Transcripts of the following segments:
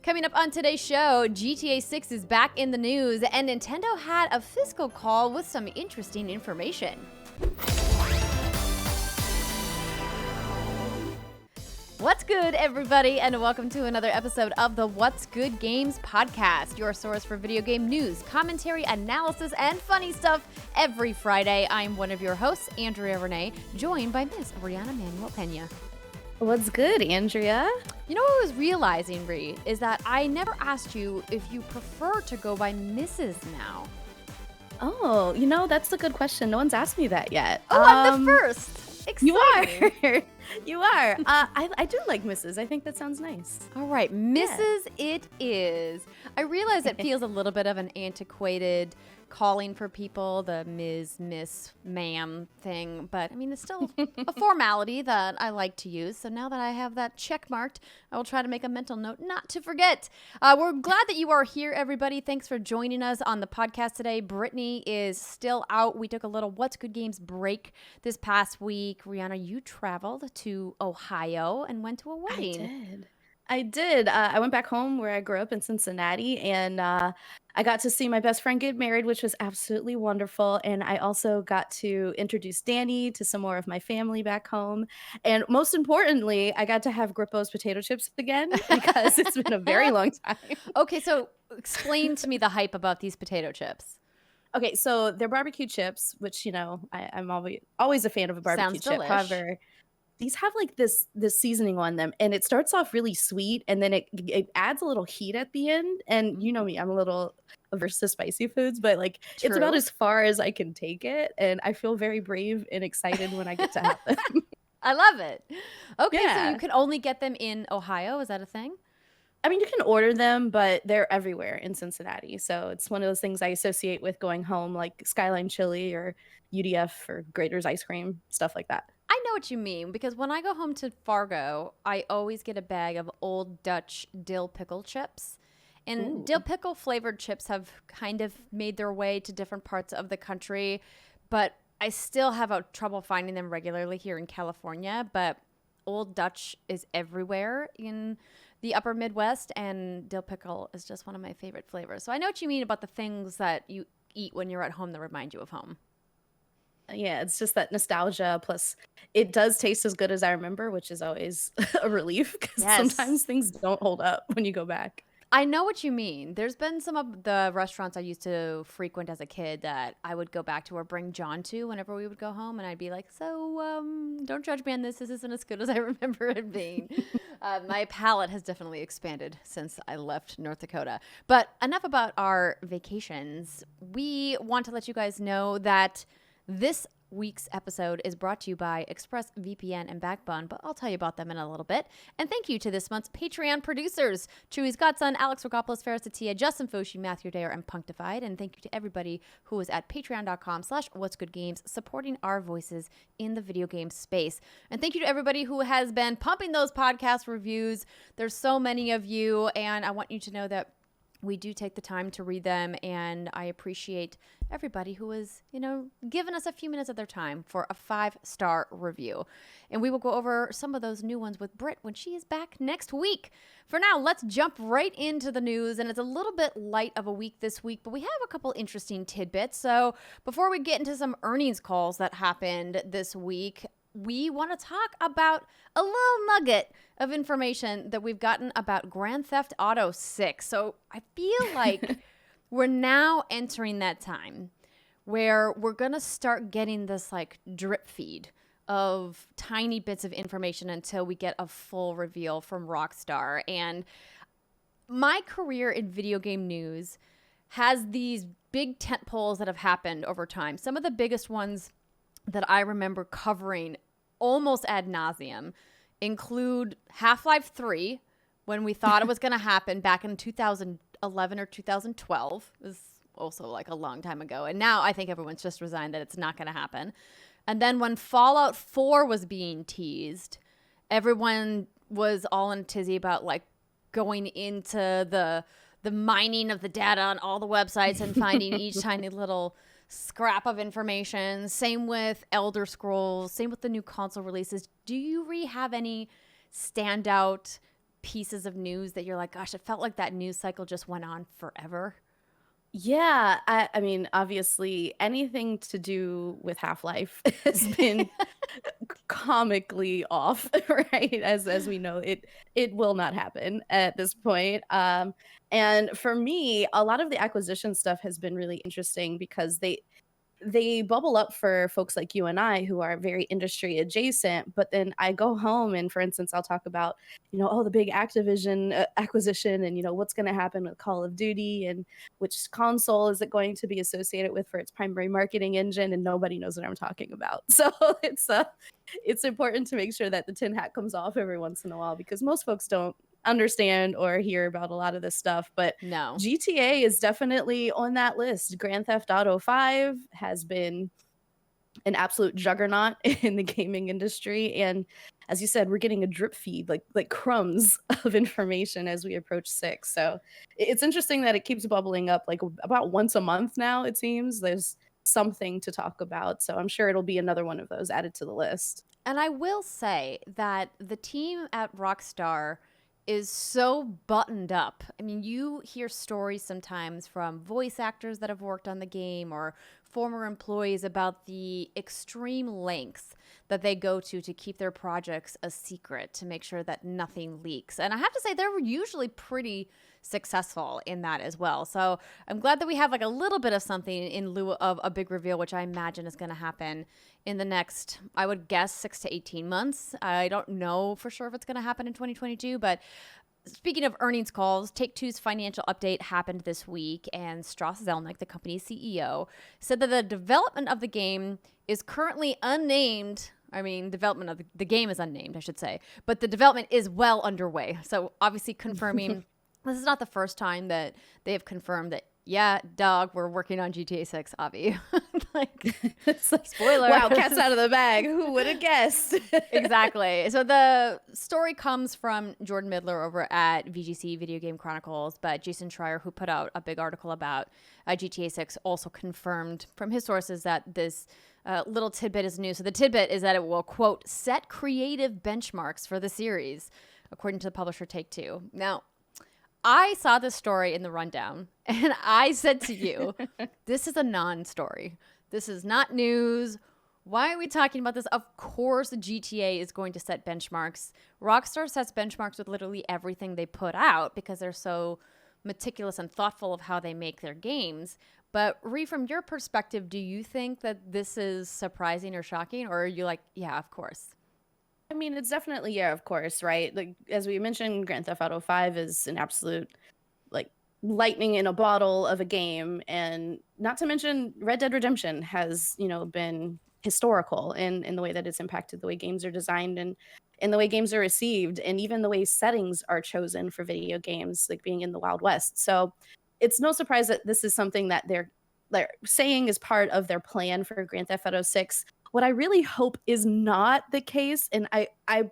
Coming up on today's show, GTA 6 is back in the news, and Nintendo had a fiscal call with some interesting information. What's good, everybody, and welcome to another episode of the What's Good Games podcast, your source for video game news, commentary, analysis, and funny stuff every Friday. I'm one of your hosts, Andrea Renee, joined by Miss Riana Manuel Pena. What's good, Andrea? You know what I was realizing, Ree, is that I never asked you if you prefer to go by Mrs. now. Oh, that's a good question. No one's asked me that yet. Oh, I'm the first. Exciting. You are. You are. I do like Mrs. I think that sounds nice. All right, Mrs. It is. I realize it feels a little bit of an antiquated calling for people, the Ms., Miss, Ma'am thing, but I mean, it's still a formality that I like to use. So now that I have that check marked, I will try to make a mental note not to forget. We're glad that you are here, everybody. Thanks for joining us on the podcast today. Brittany is still out. We took a little What's Good Games break this past week. Riana, you traveled to Ohio and went to a wedding. I did. I went back home where I grew up in Cincinnati, and I got to see my best friend get married, which was absolutely wonderful. And I also got to introduce Danny to some more of my family back home. And most importantly, I got to have Grippo's potato chips again because it's been a very long time. Okay, so explain to me the hype about these potato chips. Okay, so they're barbecue chips, which, I'm always a fan of a barbecue chip. However, these have like this seasoning on them, and it starts off really sweet, and then it adds a little heat at the end. And you know me, I'm a little averse to spicy foods, but like It's about as far as I can take it, and I feel very brave and excited when I get to have them. I love it. Okay, So you can only get them in Ohio. Is that a thing? I mean, you can order them, but they're everywhere in Cincinnati. So it's one of those things I associate with going home, like Skyline Chili or UDF or Grater's Ice Cream, stuff like that. I know what you mean, because when I go home to Fargo, I always get a bag of Old Dutch dill pickle chips. And dill pickle flavored chips have kind of made their way to different parts of the country, but I still have trouble finding them regularly here in California. But Old Dutch is everywhere in the upper Midwest, and dill pickle is just one of my favorite flavors. So I know what you mean about the things that you eat when you're at home that remind you of home. Yeah, it's just that nostalgia. Plus, it does taste as good as I remember, which is always a relief because sometimes things don't hold up when you go back. I know what you mean. There's been some of the restaurants I used to frequent as a kid that I would go back to or bring John to whenever we would go home. And I'd be like, don't judge me on this. This isn't as good as I remember it being. My palate has definitely expanded since I left North Dakota. But enough about our vacations. We want to let you guys know that this week's episode is brought to you by ExpressVPN and Backbone, but I'll tell you about them in a little bit. And thank you to this month's Patreon producers, Chewy's Godson, Alex Rigopulos, Faris Attieh, Justin Foshee, Matthew Goderre, and Punkdefied. And thank you to everybody who is at patreon.com/whatsgoodgames supporting our voices in the video game space. And thank you to everybody who has been pumping those podcast reviews. There's so many of you, and I want you to know that we do take the time to read them, and I appreciate everybody who has, given us a few minutes of their time for a 5-star review. And we will go over some of those new ones with Britt when she is back next week. For now, let's jump right into the news, and it's a little bit light of a week this week, but we have a couple interesting tidbits. So before we get into some earnings calls that happened this week, we want to talk about a little nugget of information that we've gotten about Grand Theft Auto 6. So I feel like we're now entering that time where we're going to start getting this like drip feed of tiny bits of information until we get a full reveal from Rockstar. And my career in video game news has these big tentpoles that have happened over time. Some of the biggest ones that I remember covering almost ad nauseum include Half-Life 3, when we thought it was going to happen back in 2011 or 2012. It was also like a long time ago. And now I think everyone's just resigned that it's not going to happen. And then when Fallout 4 was being teased, everyone was all in a tizzy about like going into the mining of the data on all the websites and finding each tiny little scrap of information. Same with Elder Scrolls, same with the new console releases. Do you have any standout pieces of news that you're like, gosh, it felt like that news cycle just went on forever? Yeah, I mean, obviously, anything to do with Half-Life has been comically off, right? As we know, it will not happen at this point. And for me, a lot of the acquisition stuff has been really interesting because they bubble up for folks like you and I who are very industry adjacent. But then I go home and, for instance, I'll talk about, oh, the big Activision acquisition and, what's going to happen with Call of Duty and which console is it going to be associated with for its primary marketing engine. And nobody knows what I'm talking about. So it's important to make sure that the tin hat comes off every once in a while because most folks don't understand or hear about a lot of this stuff, but no, GTA is definitely on that list. Grand Theft Auto 5 has been an absolute juggernaut in the gaming industry, and as you said, we're getting a drip feed, like crumbs of information as we approach 6. So it's interesting that it keeps bubbling up like about once a month now. It seems there's something to talk about, so I'm sure it'll be another one of those added to the list. And I will say that the team at Rockstar is so buttoned up. I mean, you hear stories sometimes from voice actors that have worked on the game or former employees about the extreme lengths that they go to keep their projects a secret, to make sure that nothing leaks. And I have to say, they're usually pretty successful in that as well. So I'm glad that we have like a little bit of something in lieu of a big reveal, which I imagine is going to happen in the next, I would guess, 6 to 18 months. I don't know for sure if it's going to happen in 2022, but speaking of earnings calls, Take-Two's financial update happened this week, and Strauss Zelnick, the company's CEO, said that the development of the game is currently unnamed. I mean, development of the game is unnamed, I should say, but the development is well underway. So obviously confirming this is not the first time that they have confirmed that, yeah, dog, we're working on GTA 6, Avi. Spoiler. Wow, cat's out of the bag. Who would have guessed? Exactly. So the story comes from Jordan Midler over at VGC Video Game Chronicles, but Jason Schreier, who put out a big article about GTA 6, also confirmed from his sources that this little tidbit is new. So the tidbit is that it will, quote, set creative benchmarks for the series, according to the publisher Take-Two. Now, I saw this story in the rundown, and I said to you, this is a non-story. This is not news. Why are we talking about this? Of course, GTA is going to set benchmarks. Rockstar sets benchmarks with literally everything they put out because they're so meticulous and thoughtful of how they make their games. But Ree, from your perspective, do you think that this is surprising or shocking, or are you like, yeah, of course? I mean, it's definitely, yeah, of course, right? Like, as we mentioned, Grand Theft Auto 5 is an absolute, like, lightning in a bottle of a game. And not to mention, Red Dead Redemption has, been historical in the way that it's impacted the way games are designed and in the way games are received, and even the way settings are chosen for video games, like being in the Wild West. So it's no surprise that this is something that they're saying is part of their plan for Grand Theft Auto 6. What I really hope is not the case, and I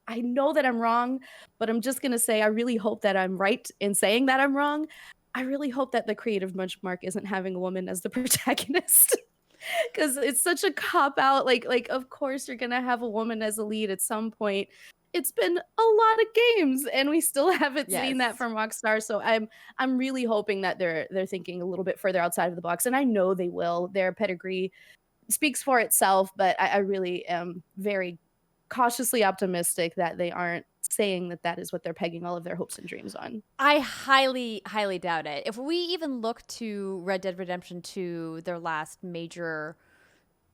know that I'm wrong, but I'm just going to say I really hope that I'm right in saying that I'm wrong. I really hope that the creative benchmark isn't having a woman as the protagonist, because it's such a cop-out. Like of course you're going to have a woman as a lead at some point. It's been a lot of games, and we still haven't seen that from Rockstar. So I'm really hoping that they're thinking a little bit further outside of the box, and I know they will. Their pedigree speaks for itself, but I really am very cautiously optimistic that they aren't saying that is what they're pegging all of their hopes and dreams on. I highly, highly doubt it. If we even look to Red Dead Redemption 2, their last major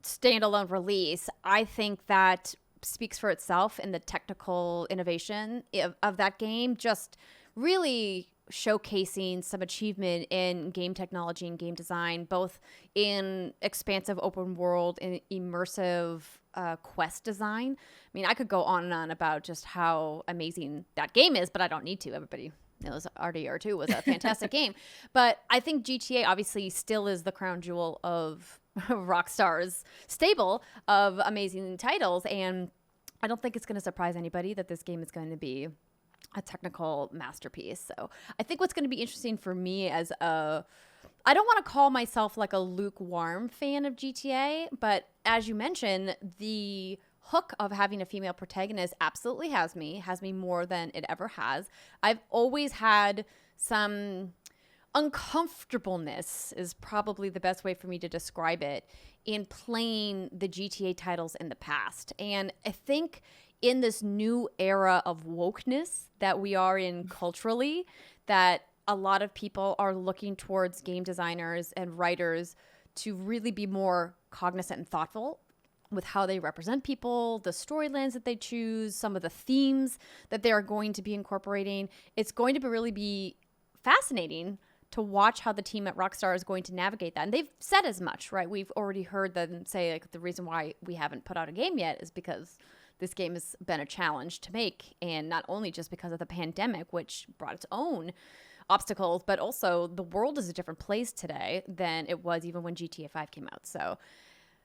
standalone release, I think that speaks for itself in the technical innovation of that game, just really showcasing some achievement in game technology and game design, both in expansive open world and immersive quest design. I mean, I could go on and on about just how amazing that game is, but I don't need to. Everybody knows RDR2 was a fantastic game. But I think GTA obviously still is the crown jewel of Rockstar's stable of amazing titles, and I don't think it's going to surprise anybody that this game is going to be a technical masterpiece. So I think what's going to be interesting for me as I don't want to call myself like a lukewarm fan of GTA, but as you mentioned, the hook of having a female protagonist absolutely has me more than it ever has. I've always had some uncomfortableness, is probably the best way for me to describe it, in playing the GTA titles in the past. And I think in this new era of wokeness that we are in culturally, that a lot of people are looking towards game designers and writers to really be more cognizant and thoughtful with how they represent people, the storylines that they choose, some of the themes that they are going to be incorporating. It's going to really be fascinating to watch how the team at Rockstar is going to navigate that. And they've said as much, right? We've already heard them say, like, the reason why we haven't put out a game yet is because this game has been a challenge to make. And not only just because of the pandemic, which brought its own obstacles, but also the world is a different place today than it was even when GTA 5 came out. So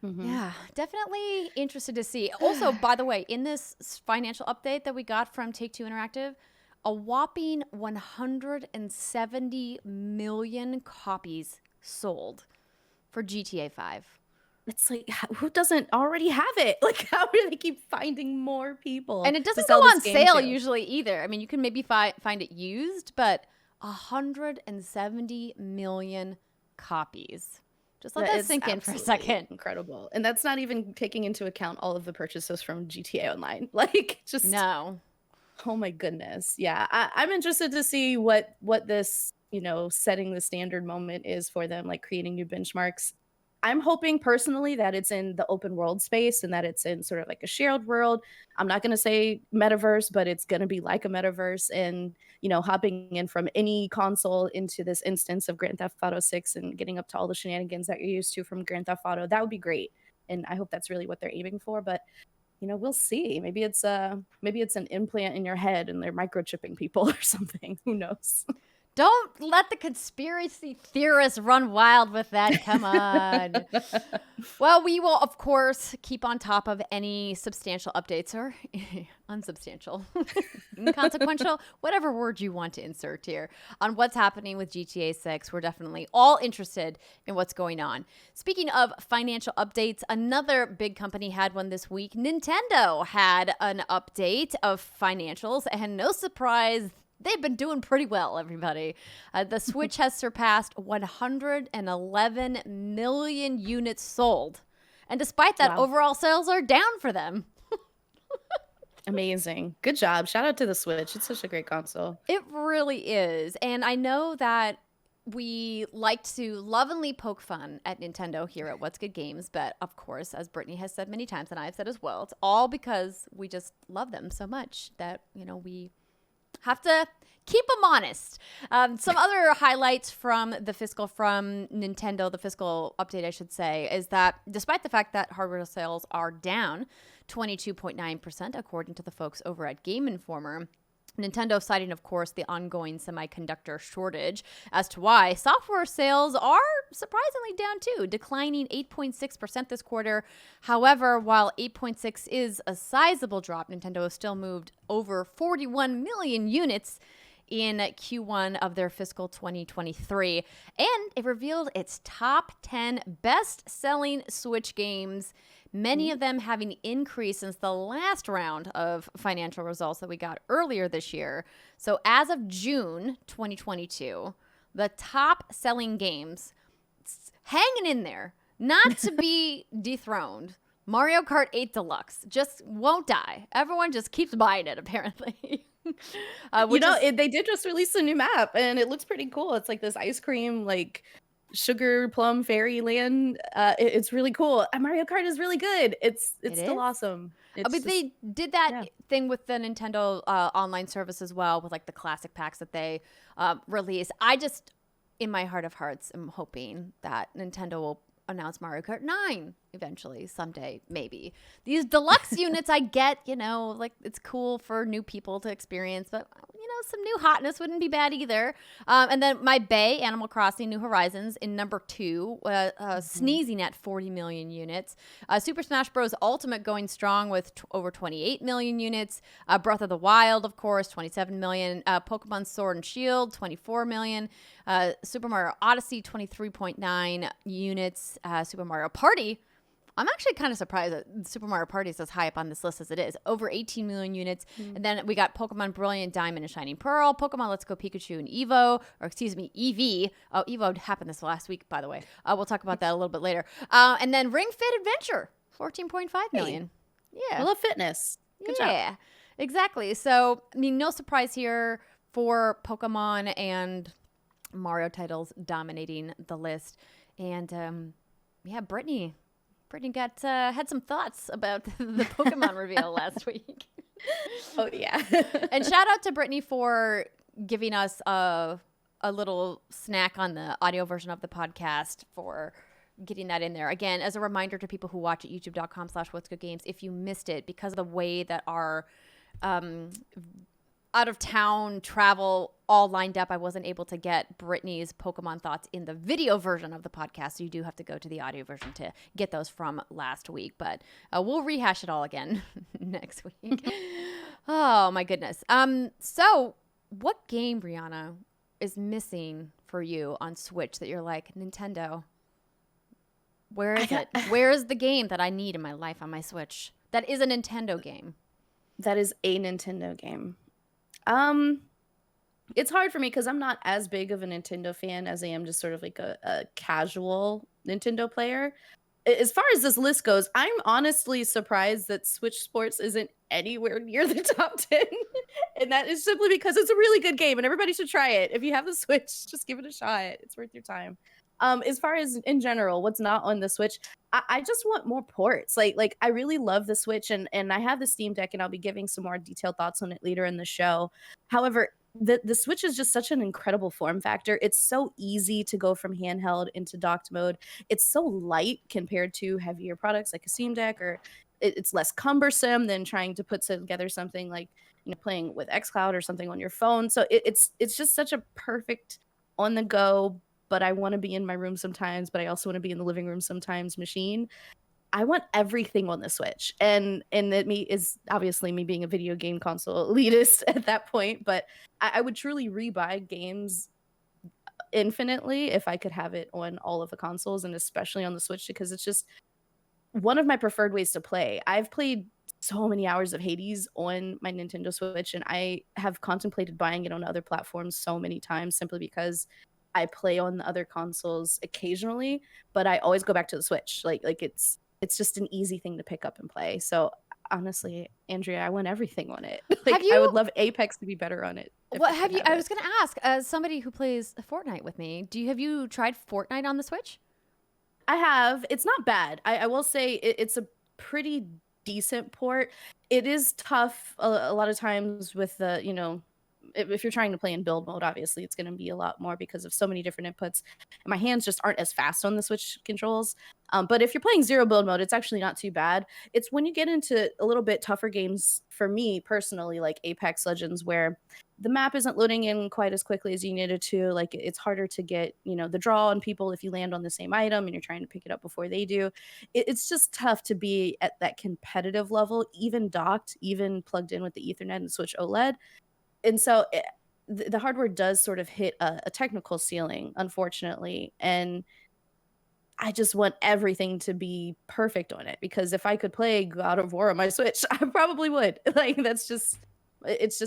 yeah, definitely interested to see. Also, by the way, in this financial update that we got from Take-Two Interactive, a whopping 170 million copies sold for GTA 5. It's like, who doesn't already have it? Like, how do they keep finding more people? And it doesn't go on sale usually either. I mean, you can maybe find it used, but 170 million copies. Just let that sink in for a second. Incredible. And that's not even taking into account all of the purchases from GTA Online. Like, just... No. Oh my goodness. Yeah. I'm interested to see what this, setting the standard moment is for them, like creating new benchmarks. I'm hoping personally that it's in the open world space and that it's in sort of like a shared world. I'm not going to say metaverse, but it's going to be like a metaverse, and, hopping in from any console into this instance of Grand Theft Auto 6 and getting up to all the shenanigans that you're used to from Grand Theft Auto. That would be great. And I hope that's really what they're aiming for. But we'll see. Maybe it's an implant in your head and they're microchipping people or something. Who knows? Don't let the conspiracy theorists run wild with that. Come on. Well, we will, of course, keep on top of any substantial updates or unsubstantial, inconsequential, whatever word you want to insert here on what's happening with GTA 6. We're definitely all interested in what's going on. Speaking of financial updates, another big company had one this week. Nintendo had an update of financials, and no surprise, they've been doing pretty well, everybody. The Switch has surpassed 111 million units sold. And despite that, overall sales are down for them. Amazing. Good job. Shout out to the Switch. It's such a great console. It really is. And I know that we like to lovingly poke fun at Nintendo here at What's Good Games. But of course, as Brittany has said many times, and I've said as well, it's all because we just love them so much that, we have to keep them honest. Some other highlights from Nintendo, the fiscal update, I should say, is that despite the fact that hardware sales are down 22.9%, according to the folks over at Game Informer, Nintendo citing, of course, the ongoing semiconductor shortage as to why software sales are surprisingly down too, declining 8.6% this quarter. However, while 8.6 is a sizable drop, Nintendo has still moved over 41 million units in Q1 of their fiscal 2023. And it revealed its top 10 best-selling Switch games, many of them having increased since the last round of financial results that we got earlier this year. So as of June 2022, the top selling games hanging in there, not to be dethroned, Mario Kart 8 Deluxe just won't die. Everyone just keeps buying it, apparently. They did just release a new map, and it looks pretty cool. It's like this ice cream, like sugar plum fairyland. It's really cool. And Mario Kart is really good. It's still awesome. But they did that thing with the Nintendo online service as well, with like the classic packs that they release. I just, in my heart of hearts, am hoping that Nintendo will announce Mario Kart 9 eventually, someday, maybe. These deluxe units, I get, like it's cool for new people to experience, but some new hotness wouldn't be bad either. And then my Bay, Animal Crossing New Horizons, in number 2, sneezing at 40 million units. Super Smash Bros. Ultimate going strong with over 28 million units. Breath of the Wild, of course, 27 million. Pokemon Sword and Shield, 24 million. Super Mario Odyssey, 23.9 units. Super Mario Party, I'm actually kind of surprised that Super Mario Party is as high up on this list as it is. Over 18 million units. And then we got Pokemon Brilliant Diamond and Shining Pearl, Pokemon Let's Go Pikachu and Evo, or excuse me, EV. Oh, Evo happened this last week, by the way. We'll talk about that a little bit later. And then Ring Fit Adventure, 14.5 million. Yeah. I love fitness. Good job. Yeah, exactly. So, I mean, no surprise here for Pokemon and Mario titles dominating the list. And yeah, Brittany got had some thoughts about the Pokemon reveal last week. Oh yeah. And shout out to Brittany for giving us a little snack on the audio version of the podcast, for getting that in there. Again, as a reminder to people who watch at youtube.com/whatsgoodgames, if you missed it, because of the way that our out of town travel all lined up, I wasn't able to get Brittany's Pokemon thoughts in the video version of the podcast. So you do have to go to the audio version to get those from last week, but we'll rehash it all again next week. Oh my goodness. So what game, Rihanna, is missing for you on Switch that you're like, Nintendo, where is it? Where is the game that I need in my life on my Switch that is a Nintendo game? That is a Nintendo game. It's hard for me because I'm not as big of a Nintendo fan as I am just sort of like a casual Nintendo player. As far as this list goes, I'm honestly surprised that Switch Sports isn't anywhere near the top 10. And that is simply because it's a really good game and everybody should try it. If you have the Switch, just give it a shot. It's worth your time. As far as in general, what's not on the Switch, I just want more ports. Like I really love the Switch, and I have the Steam Deck, and I'll be giving some more detailed thoughts on it later in the show. However, the Switch is just such an incredible form factor. It's so easy to go from handheld into docked mode. It's so light compared to heavier products like a Steam Deck, or it's less cumbersome than trying to put together something like, playing with xCloud or something on your phone. So it's just such a perfect on the go, but I want to be in my room sometimes, but I also want to be in the living room sometimes machine. I want everything on the Switch. And that is obviously me being a video game console elitist at that point, but I would truly rebuy games infinitely if I could have it on all of the consoles, and especially on the Switch, because it's just one of my preferred ways to play. I've played so many hours of Hades on my Nintendo Switch, and I have contemplated buying it on other platforms so many times simply because I play on the other consoles occasionally, but I always go back to the Switch. Like it's just an easy thing to pick up and play. So honestly, Andrea, I want everything on it. I would love Apex to be better on it. What have you? I was going to ask, as somebody who plays Fortnite with me, have you tried Fortnite on the Switch? I have. It's not bad. I will say it's a pretty decent port. It is tough a lot of times with the, if you're trying to play in build mode, obviously it's going to be a lot more because of so many different inputs. And my hands just aren't as fast on the Switch controls. But if you're playing zero build mode, it's actually not too bad. It's when you get into a little bit tougher games, for me personally, like Apex Legends, where the map isn't loading in quite as quickly as you needed to. Like it's harder to get, the draw on people if you land on the same item and you're trying to pick it up before they do. It's just tough to be at that competitive level, even docked, even plugged in with the Ethernet and Switch OLED. And so the hardware does sort of hit a technical ceiling, unfortunately. And I just want everything to be perfect on it, because if I could play God of War on my Switch, I probably would. Like it's just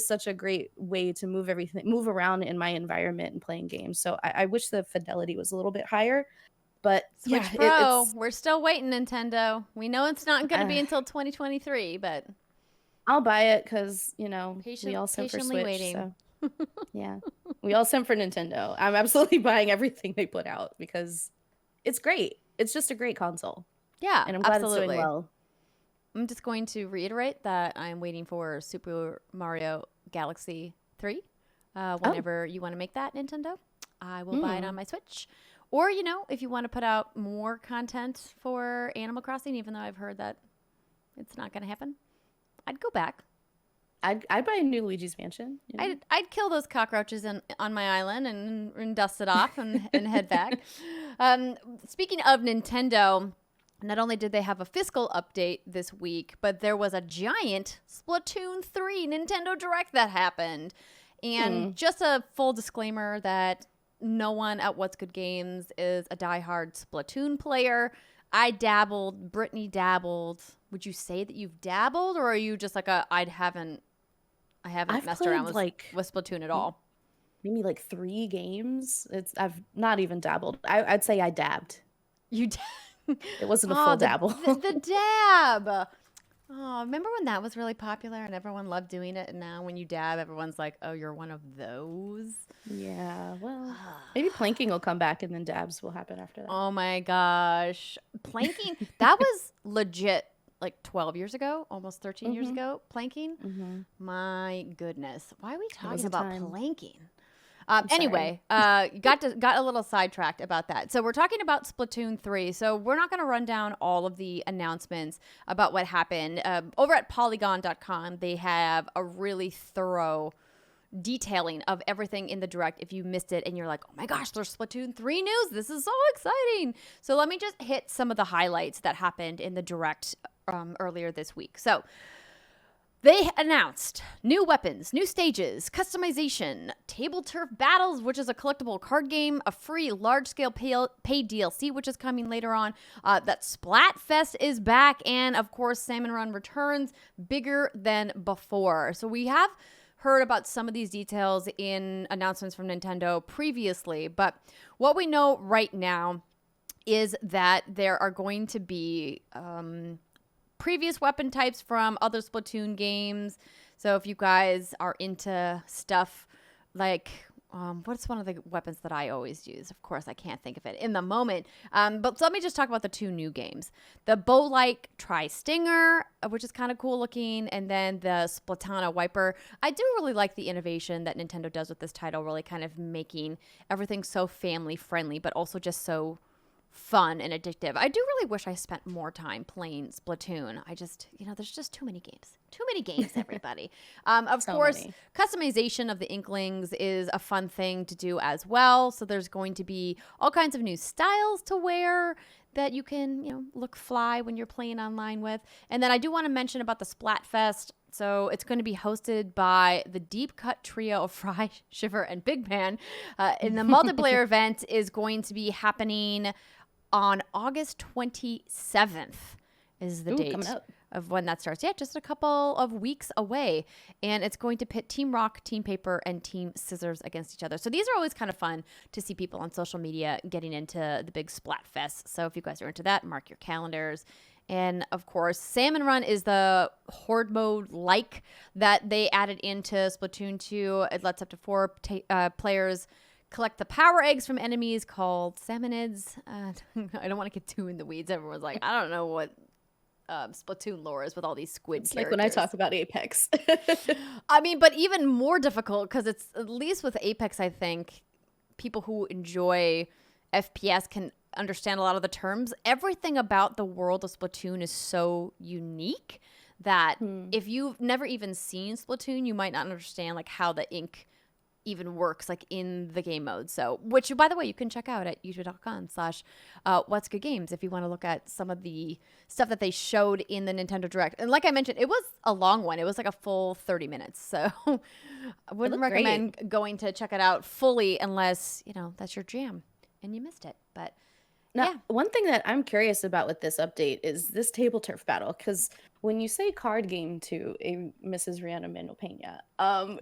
such a great way to move around in my environment and playing games. So I wish the fidelity was a little bit higher. But Switch Pro, we're still waiting, Nintendo. We know it's not going to be until 2023, but I'll buy it because, we all simp for Switch. Waiting. So. Yeah. We all simp for Nintendo. I'm absolutely buying everything they put out because it's great. It's just a great console. Yeah, and I'm glad it's doing well. I'm just going to reiterate that I'm waiting for Super Mario Galaxy 3. Whenever you want to make that, Nintendo, I will buy it on my Switch. Or, if you want to put out more content for Animal Crossing, even though I've heard that it's not going to happen, I'd go back. I'd buy a new Luigi's Mansion. I'd kill those cockroaches on my island and dust it off and head back. Speaking of Nintendo, not only did they have a fiscal update this week, but there was a giant Splatoon 3 Nintendo Direct that happened. And just a full disclaimer that no one at What's Good Games is a diehard Splatoon player. I dabbled. Brittany dabbled. Would you say that you've dabbled, or are you just like I haven't messed around with Splatoon at all? Maybe like 3 games. I've not even dabbled. I'd say I dabbed. You It wasn't a full dabble. The dab. Oh, remember when that was really popular and everyone loved doing it? And now when you dab, everyone's like, oh, you're one of those? Yeah, well, maybe planking will come back and then dabs will happen after that. Oh my gosh. Planking, that was legit like 12 years ago, almost 13 years ago, planking. My goodness. Why are we talking about planking? Anyway, got a little sidetracked about that. So we're talking about Splatoon 3. So we're not going to run down all of the announcements about what happened. Over at Polygon.com, they have a really thorough detailing of everything in the Direct if you missed it and you're like, oh my gosh, there's Splatoon 3 news. This is so exciting. So let me just hit some of the highlights that happened in the Direct earlier this week. So they announced new weapons, new stages, customization, table turf battles, which is a collectible card game, a free large-scale paid DLC, which is coming later on, that Splatfest is back, and of course, Salmon Run returns bigger than before. So we have heard about some of these details in announcements from Nintendo previously, but what we know right now is that there are going to be previous weapon types from other Splatoon games. So if you guys are into stuff like, what's one of the weapons that I always use? Of course, I can't think of it in the moment. But so let me just talk about the 2 new games. The bow-like Tri-Stinger, which is kind of cool looking, and then the Splatana Wiper. I do really like the innovation that Nintendo does with this title, really kind of making everything so family-friendly, but also just so fun and addictive. I do really wish I spent more time playing Splatoon. I just, there's just too many games. Too many games, everybody. Of course, customization of the Inklings is a fun thing to do as well. So there's going to be all kinds of new styles to wear that you can, look fly when you're playing online with. And then I do want to mention about the Splatfest. So it's going to be hosted by the deep cut trio of Fry, Shiver, and Big Man. And the multiplayer event is going to be happening on August 27th is the date of when that starts. Yeah, just a couple of weeks away. And it's going to pit Team Rock, Team Paper, and Team Scissors against each other. So these are always kind of fun to see people on social media getting into the big Splatfest. So if you guys are into that, mark your calendars. And of course, Salmon Run is the horde mode like that they added into Splatoon 2. It lets up to 4 players collect the power eggs from enemies called salmonids. I don't want to get too in the weeds. Everyone's like, I don't know what Splatoon lore is with all these squid characters. Like when I talk about Apex. I mean, but even more difficult because it's, at least with Apex, I think, people who enjoy FPS can understand a lot of the terms. Everything about the world of Splatoon is so unique that if you've never even seen Splatoon, you might not understand like how the ink even works like in the game mode. So, which by the way, you can check out at youtube.com/what's good games if you want to look at some of the stuff that they showed in the Nintendo Direct. And like I mentioned, it was a long one. It was like a full 30 minutes. So I wouldn't recommend going to check it out fully unless, that's your jam and you missed it. But now, one thing that I'm curious about with this update is this table turf battle, because when you say card game to a Mrs. Riana Mendel Pena,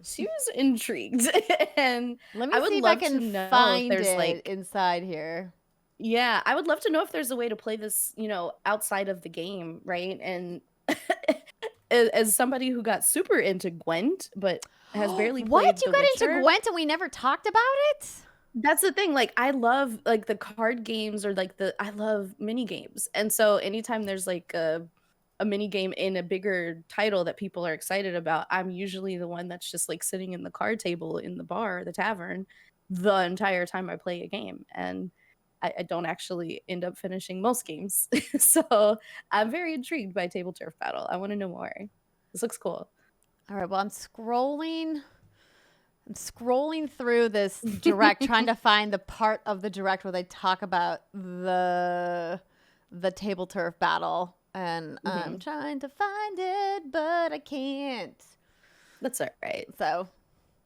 she was intrigued, and let me see if I can find it like inside here. Yeah, I would love to know if there's a way to play this, outside of the game, right? And as somebody who got super into Gwent, but has barely played what? You got into Gwent and we never talked about it? That's the thing. Like, I love like the card games or like I love mini games. And so anytime there's like a mini game in a bigger title that people are excited about, I'm usually the one that's just like sitting in the card table in the bar, the tavern, the entire time I play a game. And I don't actually end up finishing most games. So I'm very intrigued by Table Turf Battle. I want to know more. This looks cool. All right. Well, I'm scrolling through this Direct trying to find the part of the Direct where they talk about the table turf battle, and I'm trying to find it, but I can't. That's all right. So,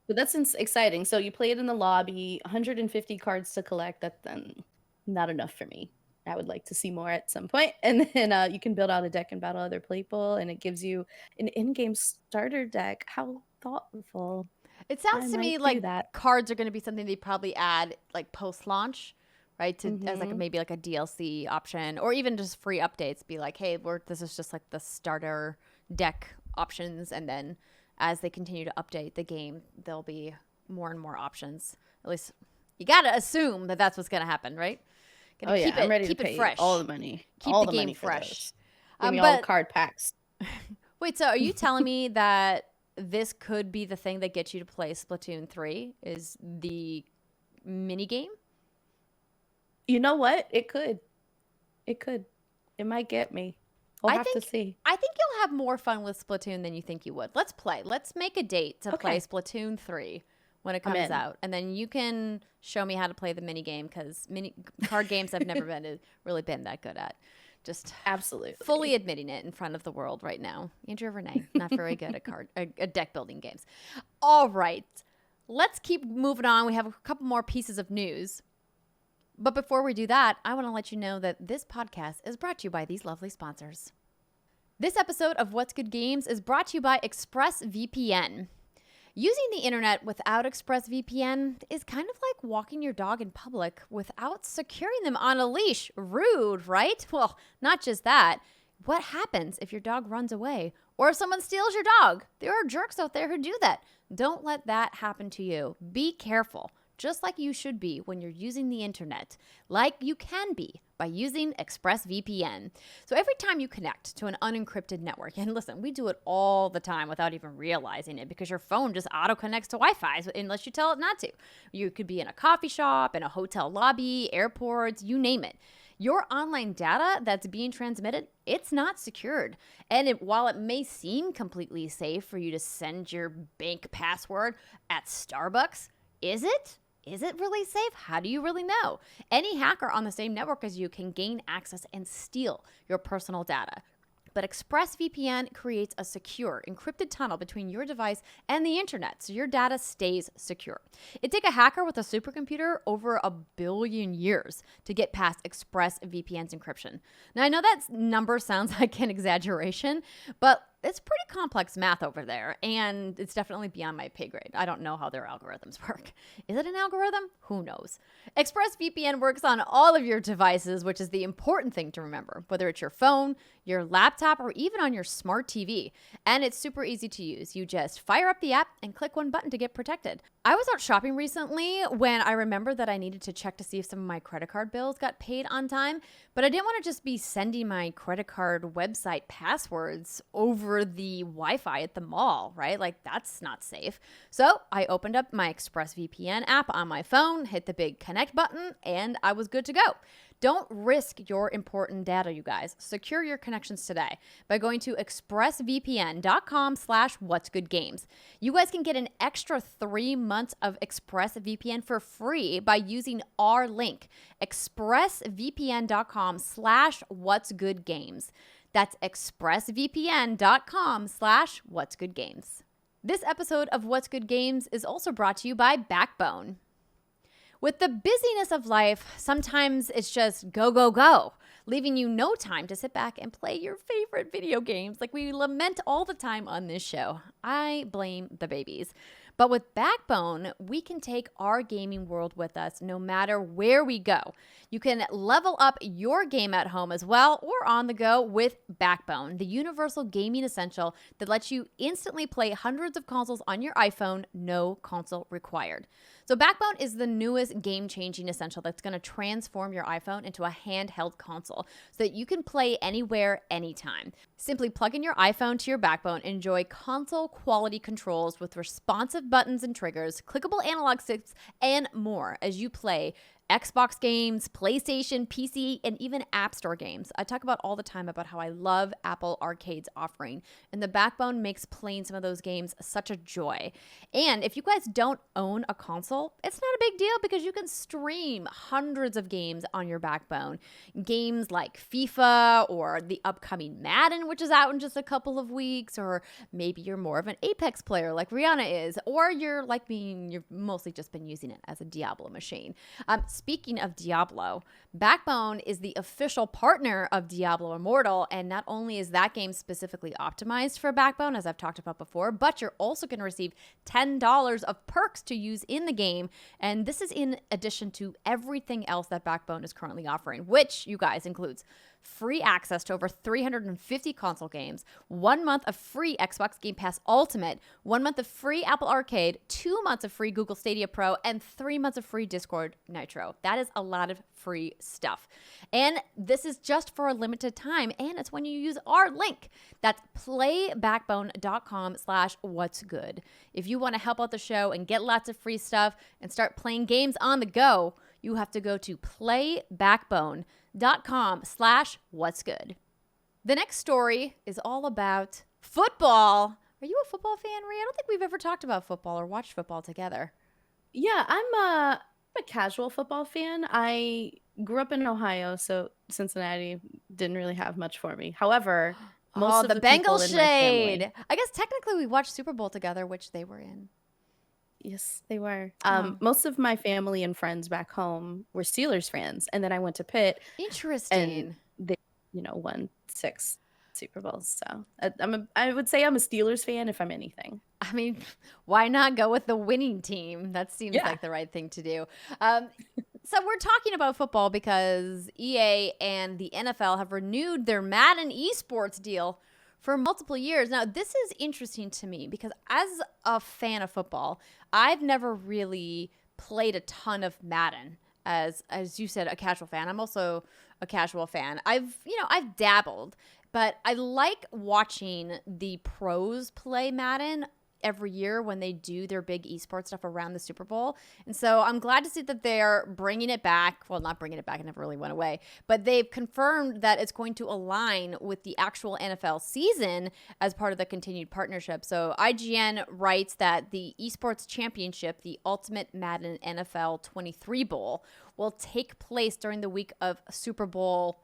but that's exciting. So you play it in the lobby, 150 cards to collect. That's then not enough for me. I would like to see more at some point. And then you can build out a deck and battle other people, and it gives you an in-game starter deck. How thoughtful. It sounds to me like cards are going to be something they probably add like post-launch, right? As like maybe like a DLC option, or even just free updates. Be like, hey, this is just like the starter deck options, and then as they continue to update the game, there'll be more and more options. At least you got to assume that that's what's going to happen, right? I'm ready to pay fresh. All the money. Keep all the game money fresh. Give me all the card packs. Wait, so are you telling me that this could be the thing that gets you to play Splatoon 3 is the mini game? You know what? It could. It might get me. We'll have to see. I think you'll have more fun with Splatoon than you think you would. Let's play. Let's make a date to play Splatoon 3 when it comes out. And then you can show me how to play the mini game, because card games I've never really been that good at. Just absolutely fully admitting it in front of the world right now. Andrea Renee, not very good at deck building games. All right. Let's keep moving on. We have a couple more pieces of news. But before we do that, I want to let you know that this podcast is brought to you by these lovely sponsors. This episode of What's Good Games is brought to you by ExpressVPN. Using the internet without ExpressVPN is kind of like walking your dog in public without securing them on a leash. Rude, right? Well, not just that. What happens if your dog runs away or if someone steals your dog? There are jerks out there who do that. Don't let that happen to you. Be careful, just like you should be when you're using the internet, like you can be by using ExpressVPN. So every time you connect to an unencrypted network, and listen, we do it all the time without even realizing it because your phone just auto-connects to Wi-Fi unless you tell it not to. You could be in a coffee shop, in a hotel lobby, airports, you name it. Your online data that's being transmitted, it's not secured. And while it may seem completely safe for you to send your bank password at Starbucks, is it? Is it really safe? How do you really know? Any hacker on the same network as you can gain access and steal your personal data. But ExpressVPN creates a secure, encrypted tunnel between your device and the internet, so your data stays secure. It'd take a hacker with a supercomputer over 1 billion years to get past ExpressVPN's encryption. Now, I know that number sounds like an exaggeration, but it's pretty complex math over there, and it's definitely beyond my pay grade. I don't know how their algorithms work. Is it an algorithm? Who knows? ExpressVPN works on all of your devices, which is the important thing to remember, whether it's your phone, your laptop, or even on your smart TV. And it's super easy to use. You just fire up the app and click one button to get protected. I was out shopping recently when I remembered that I needed to check to see if some of my credit card bills got paid on time, but I didn't want to just be sending my credit card website passwords over the Wi-Fi at the mall, right? Like, that's not safe. So I opened up my ExpressVPN app on my phone, hit the big connect button, and I was good to go. Don't risk your important data, you guys. Secure your connections today by going to expressvpn.com/whatsgoodgames. You guys can get an extra 3 months of ExpressVPN for free by using our link, expressvpn.com/whatsgoodgames. That's expressvpn.com/whatsgoodgames. This episode of What's Good Games is also brought to you by Backbone. With the busyness of life, sometimes it's just go, go, go, leaving you no time to sit back and play your favorite video games like we lament all the time on this show. I blame the babies. But with Backbone, we can take our gaming world with us no matter where we go. You can level up your game at home as well or on the go with Backbone, the universal gaming essential that lets you instantly play hundreds of consoles on your iPhone, no console required. So Backbone is the newest game-changing essential that's going to transform your iPhone into a handheld console so that you can play anywhere, anytime. Simply plug in your iPhone to your Backbone and enjoy console-quality controls with responsive buttons and triggers, clickable analog sticks, and more as you play Xbox games, PlayStation, PC, and even App Store games. I talk about all the time about how I love Apple Arcade's offering, and the Backbone makes playing some of those games such a joy. And if you guys don't own a console, it's not a big deal because you can stream hundreds of games on your Backbone. Games like FIFA or the upcoming Madden, which is out in just a couple of weeks, or maybe you're more of an Apex player like Rihanna is, or you're like me and you've mostly just been using it as a Diablo machine. speaking of Diablo, Backbone is the official partner of Diablo Immortal, and not only is that game specifically optimized for Backbone, as I've talked about before, but you're also going to receive $10 of perks to use in the game, and this is in addition to everything else that Backbone is currently offering, which, you guys, includes free access to over 350 console games, 1 month of free Xbox Game Pass Ultimate, 1 month of free Apple Arcade, 2 months of free Google Stadia Pro, and 3 months of free Discord Nitro. That is a lot of free stuff. And this is just for a limited time, and it's when you use our link. That's playbackbone.com/whatsgood. If you want to help out the show and get lots of free stuff and start playing games on the go, you have to go to playbackbone.com/whatsgood. The next story is all about football. Are you a football fan, Rhea? I don't think we've ever talked about football or watched football together. Yeah, I'm a casual football fan. I grew up in Ohio, so Cincinnati didn't really have much for me. However, most of the Bengal people in my shade. family, I guess technically we watched Super Bowl together, which they were in. yes, they were. Most of my family and friends back home were Steelers fans, and then I went to Pitt, Interesting. and they, won 6 Super Bowls. So I would say I'm a Steelers fan if I'm anything. I mean, why not go with the winning team? That seems Yeah. like the right thing to do. So we're talking about football because EA and the NFL have renewed their Madden esports deal for multiple years. Now, this is interesting to me because as a fan of football, I've never really played a ton of Madden. As you said, a casual fan. I'm also a casual fan. I've dabbled, but I like watching the pros play Madden every year when they do their big esports stuff around the Super Bowl. And so I'm glad to see that they're bringing it back. Well, not bringing it back. It never really went away. But they've confirmed that it's going to align with the actual NFL season as part of the continued partnership. So IGN writes that the esports championship, the Ultimate Madden NFL 23 Bowl, will take place during the week of Super Bowl.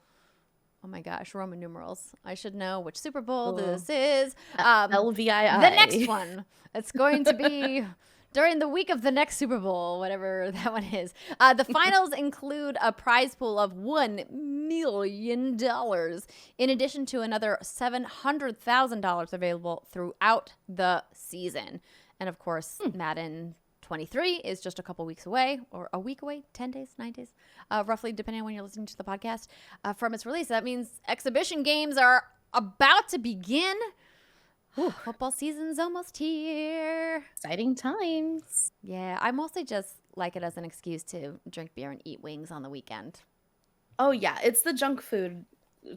Oh my gosh, Roman numerals. I should know which Super Bowl this is. LVII. The next one. It's going to be during the week of the next Super Bowl, whatever that one is. The finals include a prize pool of $1 million, in addition to another $700,000 available throughout the season. And of course, Madden 23 is just a couple weeks away, or a week away, 10 days, 9 days, roughly, depending on when you're listening to the podcast, from its release. That means exhibition games are about to begin. Football season's almost here. Exciting times. Yeah, I mostly just like it as an excuse to drink beer and eat wings on the weekend. Oh yeah, it's the junk food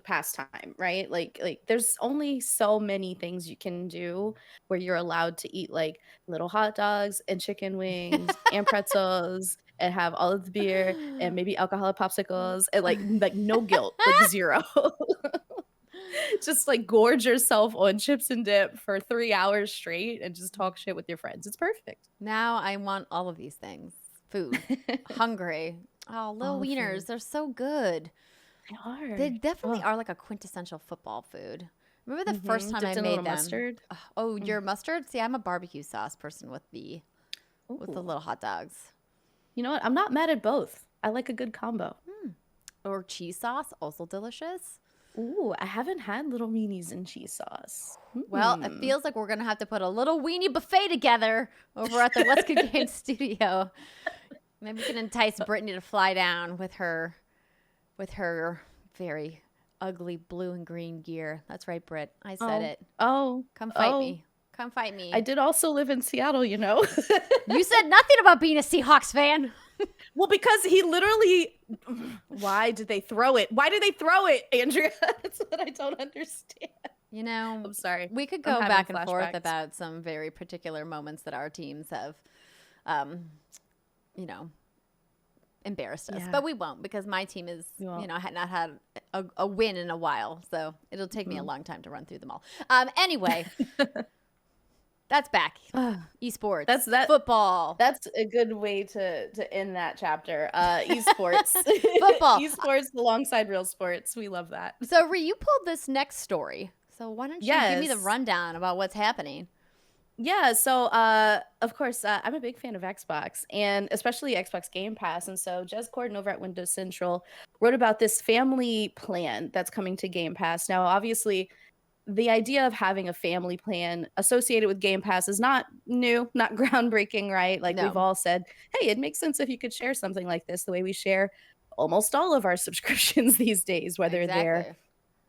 pastime, right? Like there's only so many things you can do where you're allowed to eat like little hot dogs and chicken wings and pretzels and have all of the beer and maybe alcoholic popsicles and like no guilt, like zero. Just like gorge yourself on chips and dip for 3 hours straight and just talk shit with your friends. It's perfect. Now I want all of these things. Food. Hungry. Oh, little wieners. Food. They're so good. They are. They definitely are like a quintessential football food. Remember the first time Dipped I in a made little them? Mustard. Oh, your mustard? See, I'm a barbecue sauce person with the little hot dogs. You know what? I'm not mad at both. I like a good combo. Or cheese sauce, also delicious. Ooh, I haven't had little weenies and cheese sauce. Well, it feels like we're going to have to put a little weenie buffet together over at the What's Good Game studio. Maybe we can entice Brittany to fly down with her very ugly blue and green gear. That's right, Britt. I said it. Oh. Come fight me. Come fight me. I did also live in Seattle, you know. You said nothing about being a Seahawks fan. Well, because he literally... Why did they throw it? Why did they throw it, Andrea? That's what I don't understand. You know, I'm sorry. We could go back and forth about some very particular moments that our teams have, embarrassed us. Yeah. But we won't, because my team is, had not had a win in a while. So it'll take me a long time to run through them all. Anyway, that's back. Esports. That's football. That's a good way to end that chapter. Esports. Football. Esports alongside real sports. We love that. So, Rhea, you pulled this next story. So why don't you give me the rundown about what's happening? Yeah, so of course, I'm a big fan of Xbox and especially Xbox Game Pass. And so Jez Corden over at Windows Central wrote about this family plan that's coming to Game Pass. Now, obviously, the idea of having a family plan associated with Game Pass is not new, not groundbreaking, right? Like we've No, all said, hey, it makes sense if you could share something like this the way we share almost all of our subscriptions these days, exactly.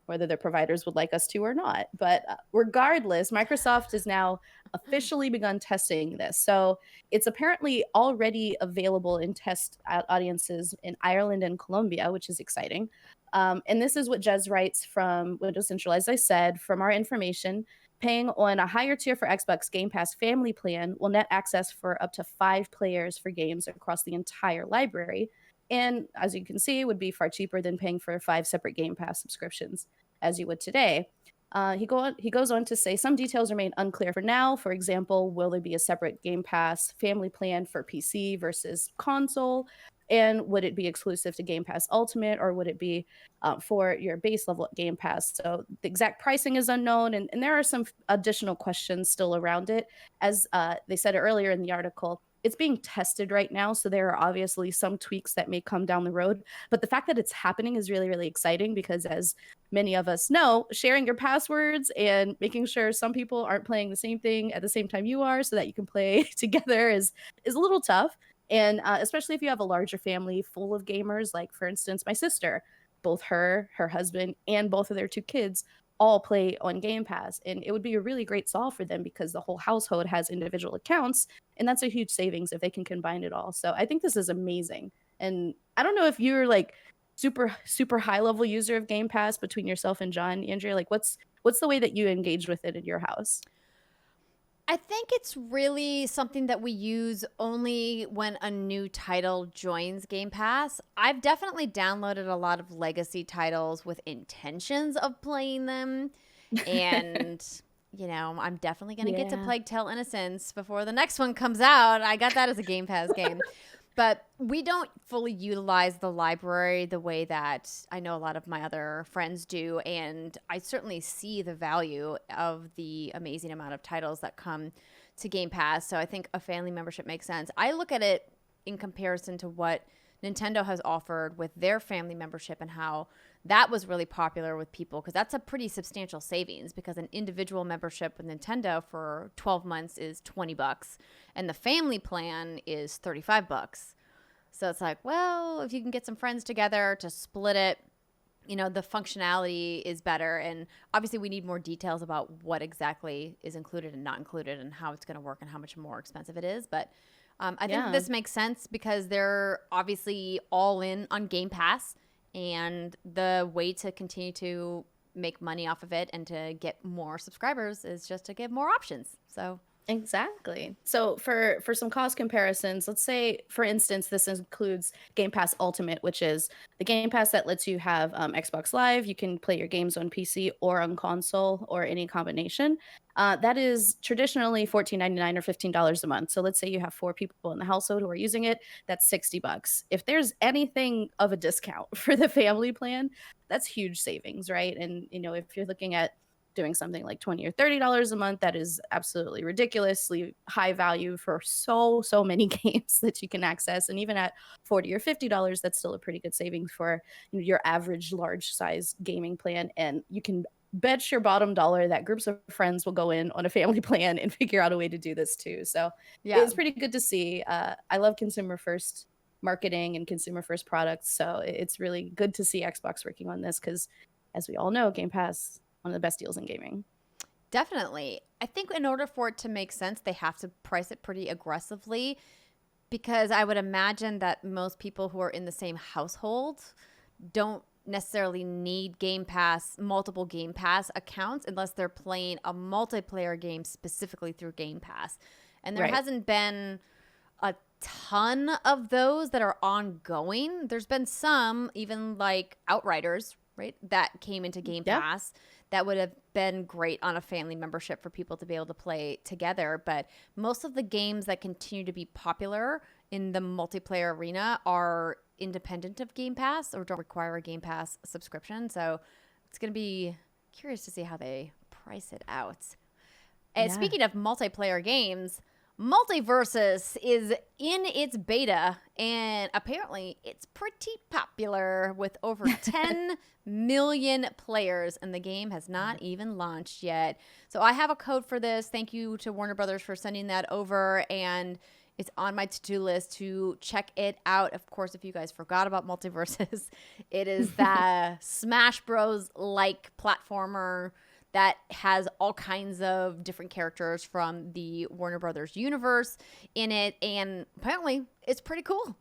whether their providers would like us to or not. But regardless, Microsoft has now officially begun testing this. So it's apparently already available in test audiences in Ireland and Colombia, which is exciting. And this is what Jez writes from Windows Central. As I said, from our information, paying on a higher tier for Xbox Game Pass family plan will net access for up to 5 players for games across the entire library. And as you can see, would be far cheaper than paying for 5 separate Game Pass subscriptions as you would today. He goes on to say some details remain unclear for now. For example, will there be a separate Game Pass family plan for PC versus console? And would it be exclusive to Game Pass Ultimate, or would it be for your base level Game Pass? So the exact pricing is unknown, and there are some additional questions still around it. As they said earlier in the article, it's being tested right now, so there are obviously some tweaks that may come down the road. But the fact that it's happening is really, really exciting because, as many of us know, sharing your passwords and making sure some people aren't playing the same thing at the same time you are, so that you can play together, is a little tough. And especially if you have a larger family full of gamers, like for instance, my sister, both her husband, and both of their 2 kids all play on Game Pass. And it would be a really great solve for them because the whole household has individual accounts. And that's a huge savings if they can combine it all. So I think this is amazing. And I don't know if you're like super high level user of Game Pass between yourself and John, Andrea. Like what's the way that you engage with it in your house? I think it's really something that we use only when a new title joins Game Pass. I've definitely downloaded a lot of legacy titles with intentions of playing them. And, I'm definitely going to get to Yeah. Plague Tale Innocence before the next one comes out. I got that as a Game Pass game. But we don't fully utilize the library the way that I know a lot of my other friends do. And I certainly see the value of the amazing amount of titles that come to Game Pass. So I think a family membership makes sense. I look at it in comparison to what Nintendo has offered with their family membership and how that was really popular with people, because that's a pretty substantial savings, because an individual membership with Nintendo for 12 months is $20 and the family plan is $35. So it's like, well, if you can get some friends together to split it, the functionality is better. And obviously we need more details about what exactly is included and not included and how it's going to work and how much more expensive it is. But I think this makes sense because they're obviously all in on Game Pass, and the way to continue to make money off of it and to get more subscribers is just to give more options. So Exactly. So for some cost comparisons, let's say, for instance, this includes Game Pass Ultimate, which is the Game Pass that lets you have Xbox Live. You can play your games on PC or on console or any combination. That is traditionally $14.99 or $15 a month. So let's say you have 4 people in the household who are using it. That's $60. If there's anything of a discount for the family plan, that's huge savings, right? And if you're looking at doing something like $20 or $30 a month, that is absolutely ridiculously high value for so many games that you can access. And even at $40 or $50, that's still a pretty good savings for your average large size gaming plan. And you can bet your bottom dollar that groups of friends will go in on a family plan and figure out a way to do this too. So yeah, it's pretty good to see. I love consumer first marketing and consumer first products. So it's really good to see Xbox working on this because, as we all know, Game Pass, one of the best deals in gaming. definitely. I think in order for it to make sense, they have to price it pretty aggressively, because I would imagine that most people who are in the same household don't necessarily need multiple Game Pass accounts unless they're playing a multiplayer game specifically through Game Pass. And there hasn't been a ton of those that are ongoing. There's been some, even like Outriders, right, that came into Game Pass that would have been great on a family membership for people to be able to play together. But most of the games that continue to be popular in the multiplayer arena are independent of Game Pass or don't require a Game Pass subscription. So it's going to be curious to see how they price it out. And speaking of multiplayer games, MultiVersus is in its beta, and apparently it's pretty popular with over 10 million players, and the game has not even launched yet. So I have a code for this. Thank you to Warner Brothers for sending that over, and it's on my to-do list to check it out. Of course, if you guys forgot about MultiVersus, it is the Smash Bros-like platformer that has all kinds of different characters from the Warner Brothers universe in it, and apparently it's pretty cool.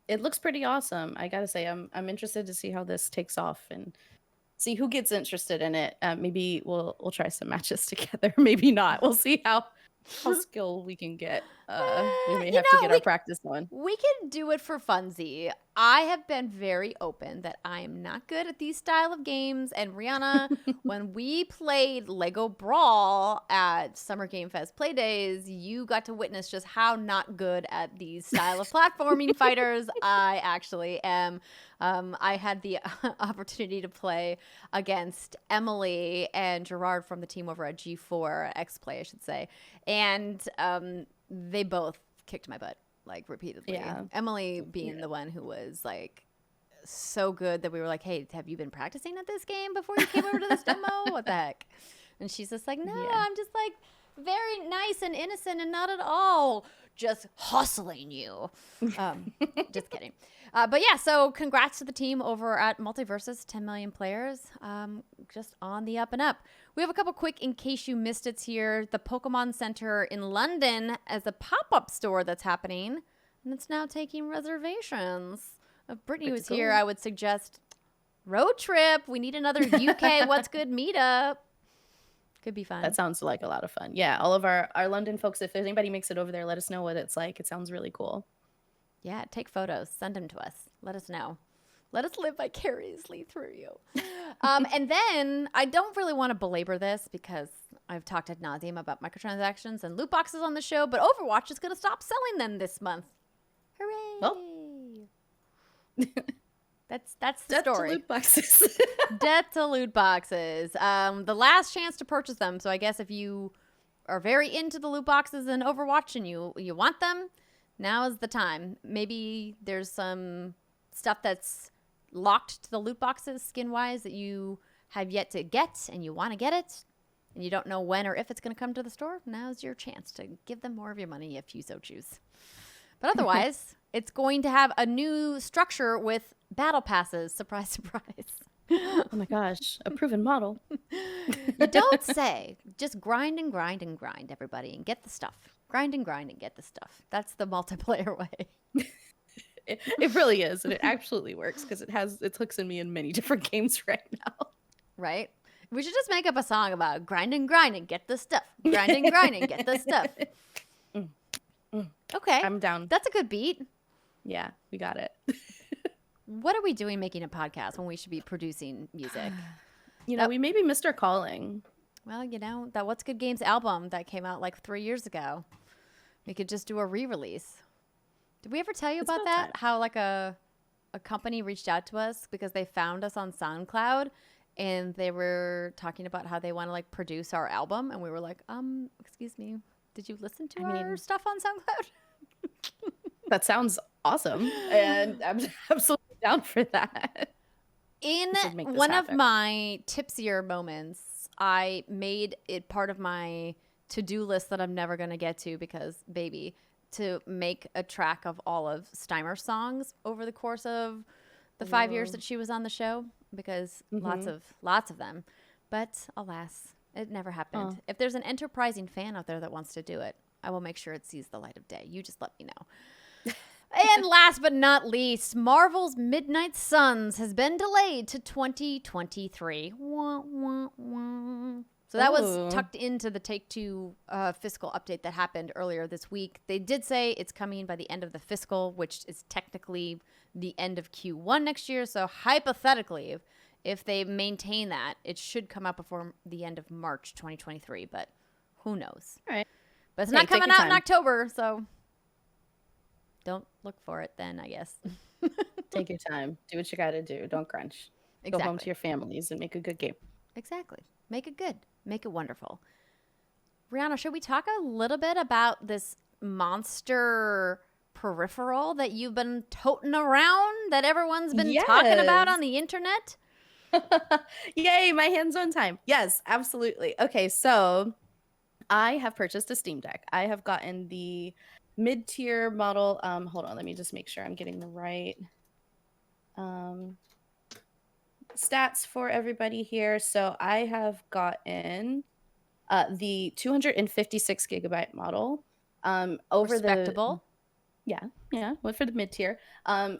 It looks pretty awesome. I gotta say, I'm interested to see how this takes off and see who gets interested in it. Maybe we'll try some matches together. Maybe not. We'll see how skilled we can get. We may have to get our practice on. We can do it for funsies. I have been very open that I am not good at these style of games. And Rihanna, when we played Lego Brawl at Summer Game Fest Playdays, you got to witness just how not good at these style of platforming fighters I actually am. I had the opportunity to play against Emily and Gerard from the team over at G4, X-Play, I should say. And they both kicked my butt, like, repeatedly. Yeah. Emily being the one who was, like, so good that we were like, hey, have you been practicing at this game before you came over to this demo? What the heck? And she's just like, no, I'm just, like, very nice and innocent and not at all just hustling you. Just kidding. But yeah, so congrats to the team over at MultiVersus, 10 million players, just on the up and up. We have a couple quick in case you missed it here. The Pokemon Center in London as a pop-up store that's happening, and it's now taking reservations. If Brittany was here, I would suggest road trip. We need another UK What's Good meetup. Could be fun. That sounds like a lot of fun. Yeah, all of our London folks, if anybody makes it over there, let us know what it's like. It sounds really cool. Yeah, take photos. Send them to us. Let us know. Let us live vicariously through you. And then I don't really want to belabor this because I've talked ad nauseum about microtransactions and loot boxes on the show, but Overwatch is going to stop selling them this month. Hooray! Well. That's the story. Death to loot boxes. Death to loot boxes. The last chance to purchase them. So I guess if you are very into the loot boxes in Overwatch and you want them, now is the time. Maybe there's some stuff that's locked to the loot boxes skin-wise that you have yet to get and you want to get it and you don't know when or if it's going to come to the store. Now's your chance to give them more of your money if you so choose. But otherwise, it's going to have a new structure with battle passes. Surprise, surprise. Oh my gosh, a proven model. You don't say. Just grind and grind and grind, everybody, and get the stuff. Grind and grind and get the stuff. That's the multiplayer way. It really is, and it absolutely works because it hooks in me in many different games right now. Right? We should just make up a song about grind and get the stuff. Grind and get the stuff. Okay. I'm down. That's a good beat. Yeah, we got it. What are we doing making a podcast when we should be producing music? We maybe missed our calling. Well, that What's Good Games album that came out like 3 years ago. We could just do a re-release. Did we ever tell you about that? Time. How like a company reached out to us because they found us on SoundCloud and they were talking about how they want to like produce our album. And we were like, excuse me, did you listen to our stuff on SoundCloud? That sounds awesome. And I'm absolutely down for that. In one of my tipsier moments, I made it part of my to-do list that I'm never going to get to because, baby, to make a track of all of Steimer's songs over the course of the 5 years that she was on the show because lots of them. But alas, it never happened. If there's an enterprising fan out there that wants to do it, I will make sure it sees the light of day. You just let me know. And last but not least, Marvel's Midnight Suns has been delayed to 2023. Wah, wah, wah. So that was tucked into the Take-Two fiscal update that happened earlier this week. They did say it's coming by the end of the fiscal, which is technically the end of Q1 next year. So hypothetically, if they maintain that, it should come out before the end of March 2023. But who knows? All right. But it's not coming out in October, so don't look for it then, I guess. Take your time. Do what you got to do. Don't crunch. Exactly. Go home to your families and make a good game. Exactly. Make it good. Make it wonderful. Riana, should we talk a little bit about this monster peripheral that you've been toting around that everyone's been talking about on the internet? Yay, my hands-on time. Yes, absolutely. Okay, so I have purchased a Steam Deck. I have gotten the mid-tier model. Hold on, let me just make sure I'm getting the right stats for everybody here. So I have gotten the 256 gigabyte model. Over Respectable. Went for the mid-tier.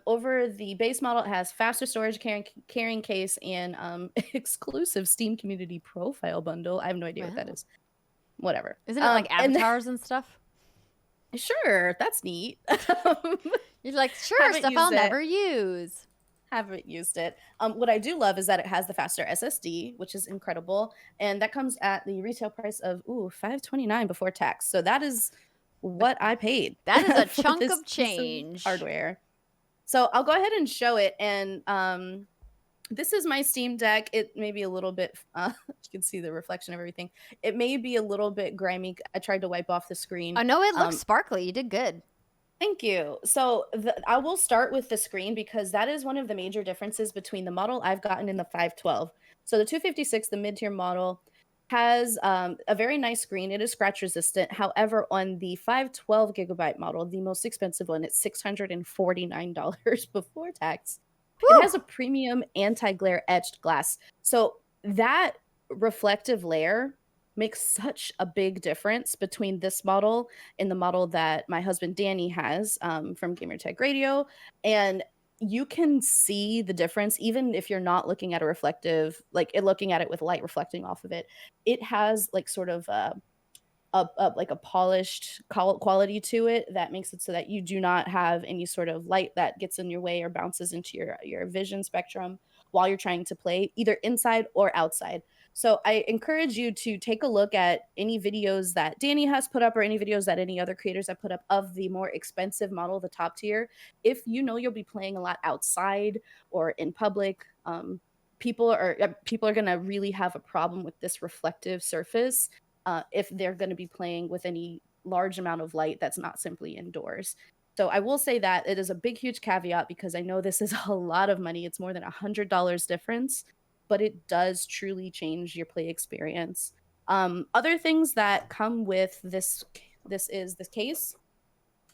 Over the base model, it has faster storage, carrying case, and exclusive Steam community profile bundle. I have no idea what that is. Whatever. Isn't it like avatars and stuff? Sure, that's neat. You're like, sure, stuff I'll never use. Haven't used it. What I do love is that it has the faster SSD, which is incredible, and that comes at the retail price of $529 before tax. So that is what I paid. That is a chunk of change. Hardware. So I'll go ahead and show it, and this is my Steam Deck. It may be a little bit, you can see the reflection of everything. It may be a little bit grimy. I tried to wipe off the screen. Oh, no, it looks sparkly. You did good. Thank you. So I will start with the screen because that is one of the major differences between the model I've gotten in the 512. So the 256, the mid-tier model, has a very nice screen. It is scratch resistant. However, on the 512 gigabyte model, the most expensive one, it's $649 before tax. Woo! It has a premium anti-glare etched glass. So that reflective layer makes such a big difference between this model and the model that my husband Danny has from Gamertag Radio. And you can see the difference even if you're not looking at a reflective, looking at it with light reflecting off of it. It has like sort of like a polished quality to it that makes it so that you do not have any sort of light that gets in your way or bounces into your vision spectrum while you're trying to play either inside or outside. So I encourage you to take a look at any videos that Danny has put up or any videos that any other creators have put up of the more expensive model, the top tier. If you know you'll be playing a lot outside or in public, people are going to really have a problem with this reflective surface if they're going to be playing with any large amount of light that's not simply indoors. So I will say that it is a big, huge caveat because I know this is a lot of money. It's more than $100 difference, but it does truly change your play experience. Other things that come with this is this case.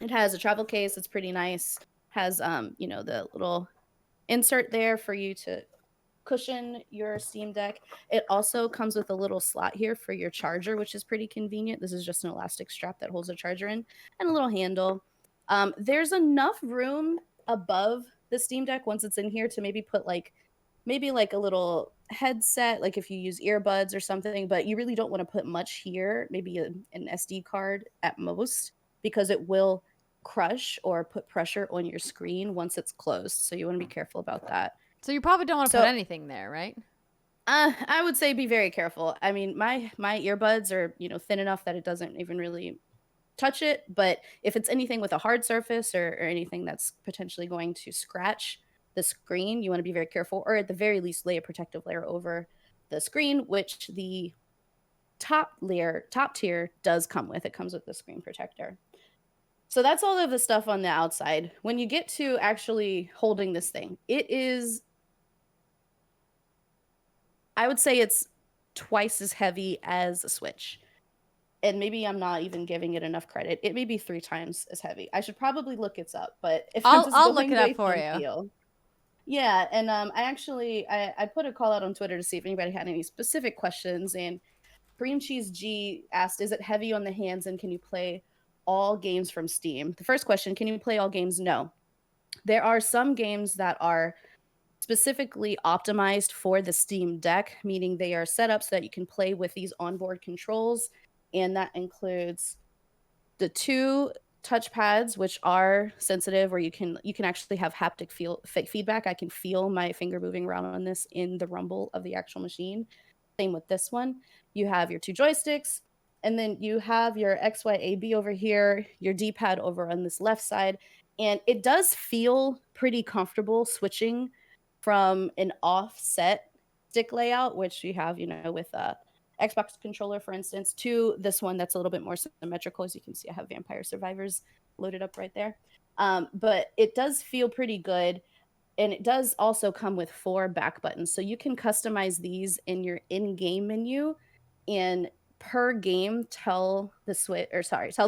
It has a travel case. It's pretty nice. Has the little insert there for you to cushion your Steam Deck. It also comes with a little slot here for your charger, which is pretty convenient. This is just an elastic strap that holds the charger in, and a little handle. There's enough room above the Steam Deck once it's in here to maybe put maybe a little headset, like if you use earbuds or something, but you really don't want to put much here, maybe an SD card at most, because it will crush or put pressure on your screen once it's closed. So you want to be careful about that. So you probably don't want to put anything there, right? I would say be very careful. I mean, my earbuds are, thin enough that it doesn't even really touch it. But if it's anything with a hard surface or anything that's potentially going to scratch the screen, you want to be very careful, or at the very least lay a protective layer over the screen, which the top tier does come with. It comes with the screen protector. So that's all of the stuff on the outside. When you get to actually holding this thing, it is, I would say it's twice as heavy as a Switch. And maybe I'm not even giving it enough credit. It may be 3 times as heavy. I should probably look it up, but if I'll look it up for you. Yeah, and I put a call out on Twitter to see if anybody had any specific questions, and Cream Cheese G asked, is it heavy on the hands and can you play all games from Steam? The first question, can you play all games? No. There are some games that are specifically optimized for the Steam Deck, meaning they are set up so that you can play with these onboard controls, and that includes the 2 touchpads, which are sensitive, where you can actually have haptic feedback. I can feel my finger moving around on this in the rumble of the actual machine. Same with this one. You have your 2 joysticks, and then you have your XYAB over here, your D-pad over on this left side, and it does feel pretty comfortable switching from an offset stick layout, which you have, with Xbox controller, for instance, to this one that's a little bit more symmetrical. As you can see, I have Vampire Survivors loaded up right there. But it does feel pretty good. And it does also come with 4 back buttons. So you can customize these in your in-game menu and per game tell the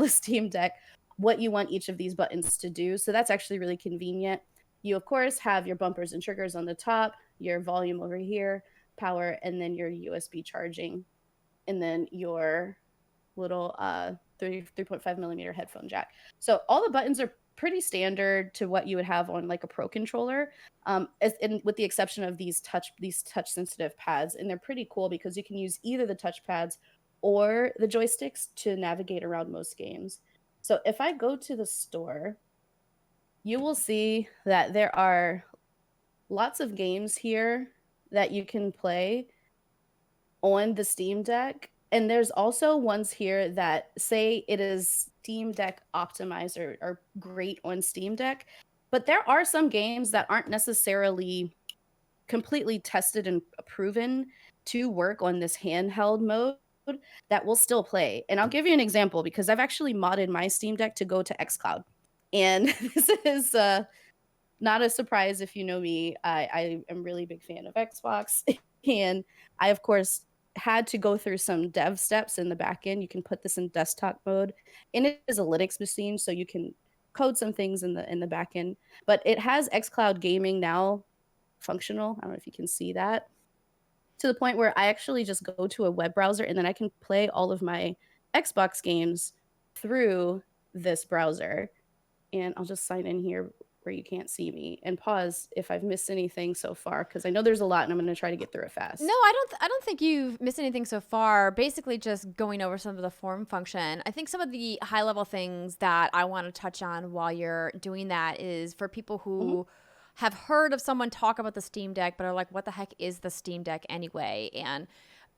Steam Deck what you want each of these buttons to do. So that's actually really convenient. You, of course, have your bumpers and triggers on the top, your volume over here, power, and then your USB charging, and then your little 3.5 millimeter headphone jack. So all the buttons are pretty standard to what you would have on like a Pro controller, with the exception of these touch sensitive pads. And they're pretty cool because you can use either the touch pads or the joysticks to navigate around most games. So if I go to the store, you will see that there are lots of games here that you can play on the Steam Deck. And there's also ones here that say it is Steam Deck optimized or are great on Steam Deck. But there are some games that aren't necessarily completely tested and proven to work on this handheld mode that will still play. And I'll give you an example because I've actually modded my Steam Deck to go to xCloud. And this is not a surprise if you know me. I am really big fan of Xbox. And I, of course, had to go through some dev steps in the back end. You can put this in desktop mode, and it is a Linux machine, so you can code some things in the back end. But it has xCloud gaming now functional. I don't know if you can see that, to the point where I actually just go to a web browser and then I can play all of my Xbox games through this browser. And I'll just sign in here where you can't see me and pause if I've missed anything so far, because I know there's a lot and I'm going to try to get through it fast. No, I don't think you've missed anything so far. Basically just going over some of the form function. I think some of the high level things that I want to touch on while you're doing that is for people who have heard of someone talk about the Steam Deck but are like, what the heck is the Steam Deck anyway? And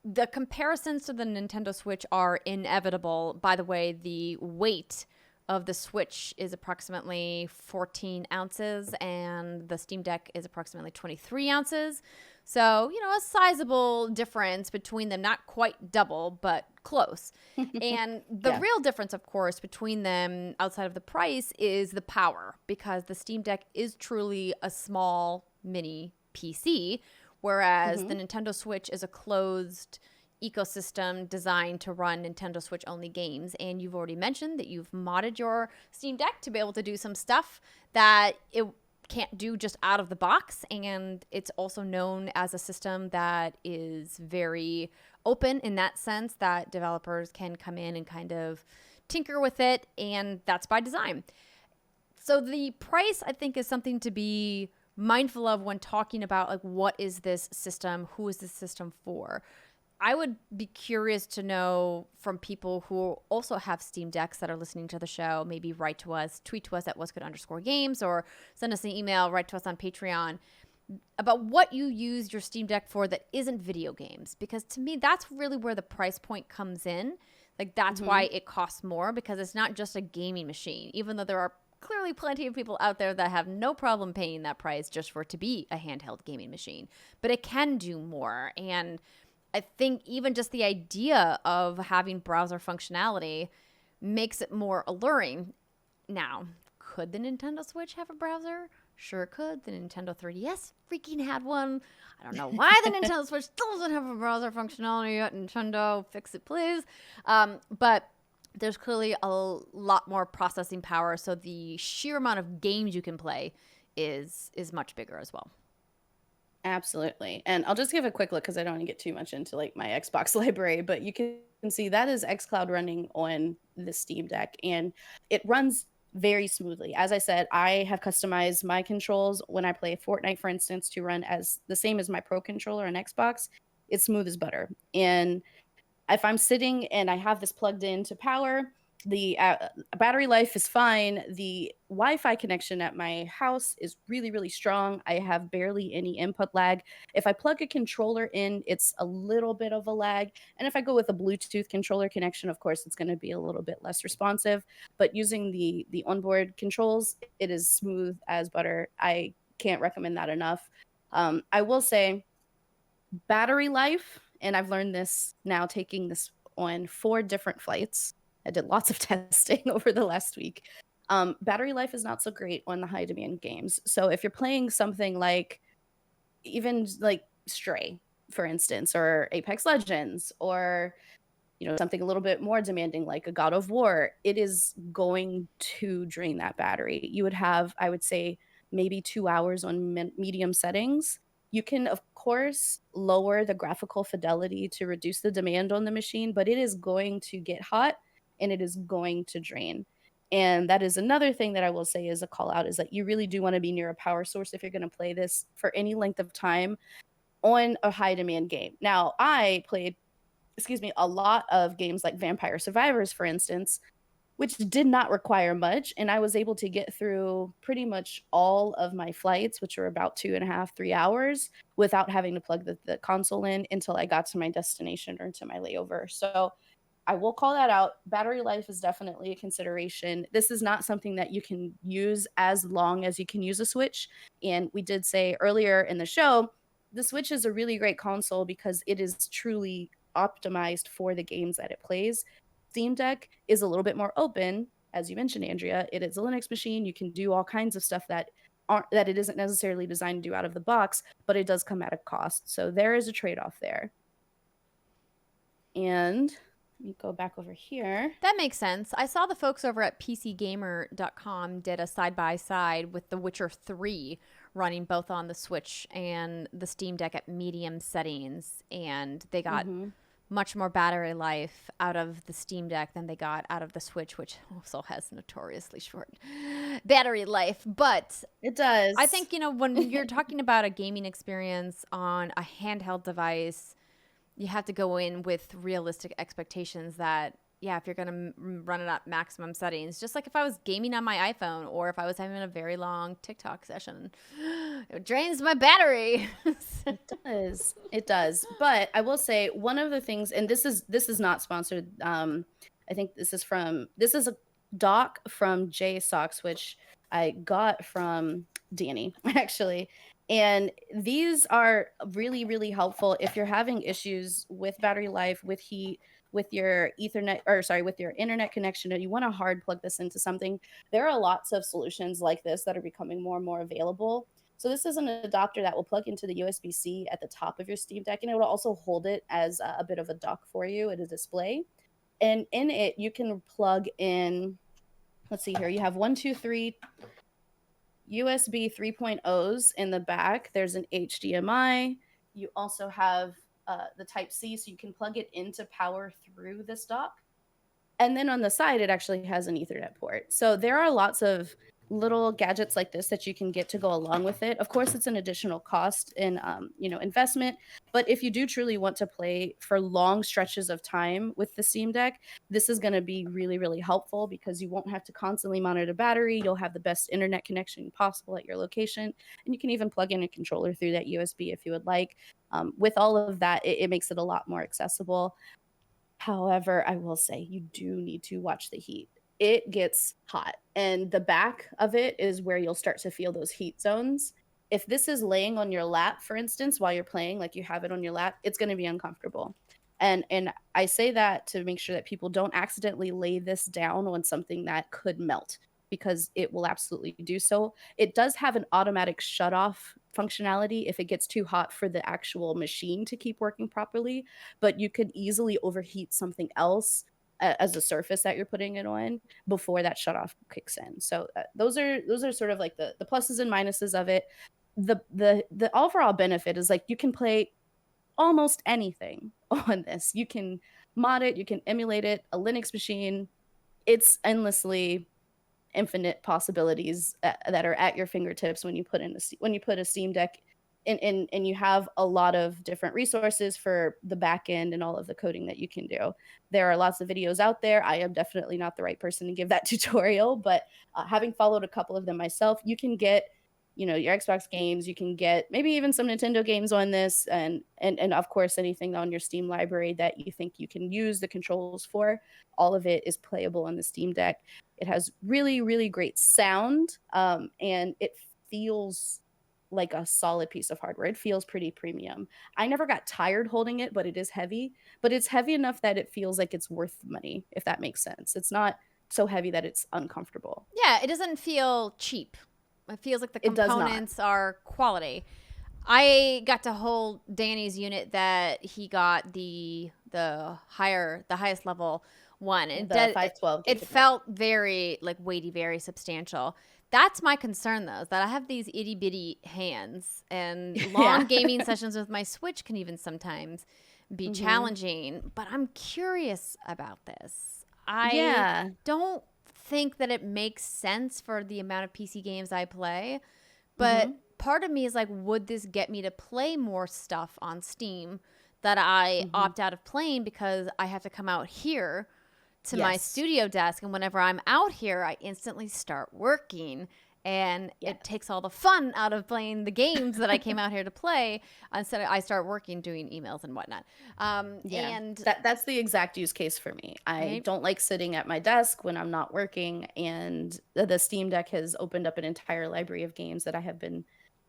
the comparisons to the Nintendo Switch are inevitable. By the way, the weight of the Switch is approximately 14 ounces and the Steam Deck is approximately 23 ounces. So, a sizable difference between them, not quite double, but close. And the real difference, of course, between them outside of the price is the power, because the Steam Deck is truly a small mini PC, whereas the Nintendo Switch is a closed ecosystem designed to run Nintendo Switch only games. And you've already mentioned that you've modded your Steam Deck to be able to do some stuff that it can't do just out of the box. And it's also known as a system that is very open in that sense, that developers can come in and kind of tinker with it, and that's by design. So the price, I think, is something to be mindful of when talking about, like, what is this system? Who is this system for? I would be curious to know from people who also have Steam Decks that are listening to the show, maybe write to us, tweet to us at what'sgood_games, or send us an email, write to us on Patreon, about what you use your Steam Deck for that isn't video games. Because to me, that's really where the price point comes in. Like, that's why it costs more, because it's not just a gaming machine, even though there are clearly plenty of people out there that have no problem paying that price just for it to be a handheld gaming machine. But it can do more. And I think even just the idea of having browser functionality makes it more alluring. Now, could the Nintendo Switch have a browser? Sure could. The Nintendo 3DS freaking had one. I don't know why the Nintendo Switch still doesn't have a browser functionality yet. Nintendo, fix it, please. But there's clearly a lot more processing power, so the sheer amount of games you can play is much bigger as well. Absolutely. And I'll just give a quick look because I don't want to get too much into like my Xbox library, but you can see that is xCloud running on the Steam Deck, and it runs very smoothly. As I said, I have customized my controls when I play Fortnite, for instance, to run as the same as my Pro controller on Xbox. It's smooth as butter. And if I'm sitting and I have this plugged in to power, the battery life is fine. The Wi-Fi connection at my house is really, really strong. I have barely any input lag. If I plug a controller in, it's a little bit of a lag. And if I go with a Bluetooth controller connection, of course, it's going to be a little bit less responsive. But using the onboard controls, it is smooth as butter. I can't recommend that enough. I will say battery life and I've learned this now taking this on 4 different flights. I did lots of testing over the last week. Battery life is not so great on the high demand games. So if you're playing something like even like Stray, for instance, or Apex Legends, or something a little bit more demanding like a God of War, it is going to drain that battery. You would have, I would say, maybe 2 hours on medium settings. You can, of course, lower the graphical fidelity to reduce the demand on the machine, but it is going to get hot and it is going to drain. And that is another thing that I will say is a call out, is that you really do want to be near a power source if you're going to play this for any length of time on a high demand game. Now, I played a lot of games like Vampire Survivors, for instance, which did not require much. And I was able to get through pretty much all of my flights, which were about 2.5, 3 hours, without having to plug the console in until I got to my destination or to my layover. So I will call that out. Battery life is definitely a consideration. This is not something that you can use as long as you can use a Switch. And we did say earlier in the show, the Switch is a really great console because it is truly optimized for the games that it plays. Steam Deck is a little bit more open. As you mentioned, Andrea, it is a Linux machine. You can do all kinds of stuff that it isn't necessarily designed to do out of the box, but it does come at a cost. So there is a trade-off there. And let me go back over here. That makes sense. I saw the folks over at PCGamer.com did a side-by-side with The Witcher 3 running both on the Switch and the Steam Deck at medium settings, and they got much more battery life out of the Steam Deck than they got out of the Switch, which also has notoriously short battery life. But it does. I think, when you're talking about a gaming experience on a handheld device, you have to go in with realistic expectations that, if you're going to run it at maximum settings, just like if I was gaming on my iPhone or if I was having a very long TikTok session, it drains my battery. It does. But I will say one of the things, and this is not sponsored. I think this is a doc from JSOX, which I got from Danny, actually. And these are really, really helpful if you're having issues with battery life, with heat, with your with your internet connection, and you want to hard plug this into something. There are lots of solutions like this that are becoming more and more available. So this is an adapter that will plug into the USB-C at the top of your Steam Deck, and it will also hold it as a bit of a dock for you at a display. And in it, you can plug in, let's see here, you have 1, 2, 3 USB 3.0s in the back. There's an HDMI. You also have the Type-C, so you can plug it into power through this dock. And then on the side, it actually has an Ethernet port. So there are lots of little gadgets like this that you can get to go along with it. Of course, it's an additional cost and investment. But if you do truly want to play for long stretches of time with the Steam Deck, this is going to be really, really helpful because you won't have to constantly monitor the battery. You'll have the best internet connection possible at your location. And you can even plug in a controller through that USB if you would like. With all of that, it makes it a lot more accessible. However, I will say you do need to watch the heat. It gets hot, and the back of it is where you'll start to feel those heat zones. If this is laying on your lap, for instance, while you're playing, like you have it on your lap, it's going to be uncomfortable. And I say that to make sure that people don't accidentally lay this down on something that could melt, because it will absolutely do so. It does have an automatic shut-off functionality if it gets too hot for the actual machine to keep working properly, but you could easily overheat something else as a surface that you're putting it on before that shut-off kicks in. So those are sort of like the pluses and minuses of it. The overall benefit is like you can play almost anything on this. You can mod it, you can emulate it, a Linux machine. It's endlessly infinite possibilities that are at your fingertips when you put a Steam Deck in, and you have a lot of different resources for the back end and all of the coding that you can do. There are lots of videos out there. I am definitely not the right person to give that tutorial, but having followed a couple of them myself, you can get your Xbox games, you can get maybe even some Nintendo games on this, and of course anything on your Steam library that you think you can use the controls for. All of it is playable on the Steam Deck. It has really, really great sound, and it feels like a solid piece of hardware. It feels pretty premium. I never got tired holding it, but it is heavy. But it's heavy enough that it feels like it's worth money, if that makes sense. It's not so heavy that it's uncomfortable. Yeah, it doesn't feel cheap. It feels like the components are quality. I got to hold Danny's unit that he got the highest level one. And the 512. It felt very like weighty, very substantial. That's my concern, though, is that I have these itty bitty hands, and long gaming sessions with my Switch can even sometimes be challenging. But I'm curious about this. I don't think that it makes sense for the amount of PC games I play, but part of me is like, would this get me to play more stuff on Steam that I opt out of playing because I have to come out here to my studio desk, and whenever I'm out here, I instantly start working, and it takes all the fun out of playing the games that I came out here to play. Instead, I start working, doing emails and whatnot. And that's the exact use case for me. I don't like sitting at my desk when I'm not working, and the Steam Deck has opened up an entire library of games that I have been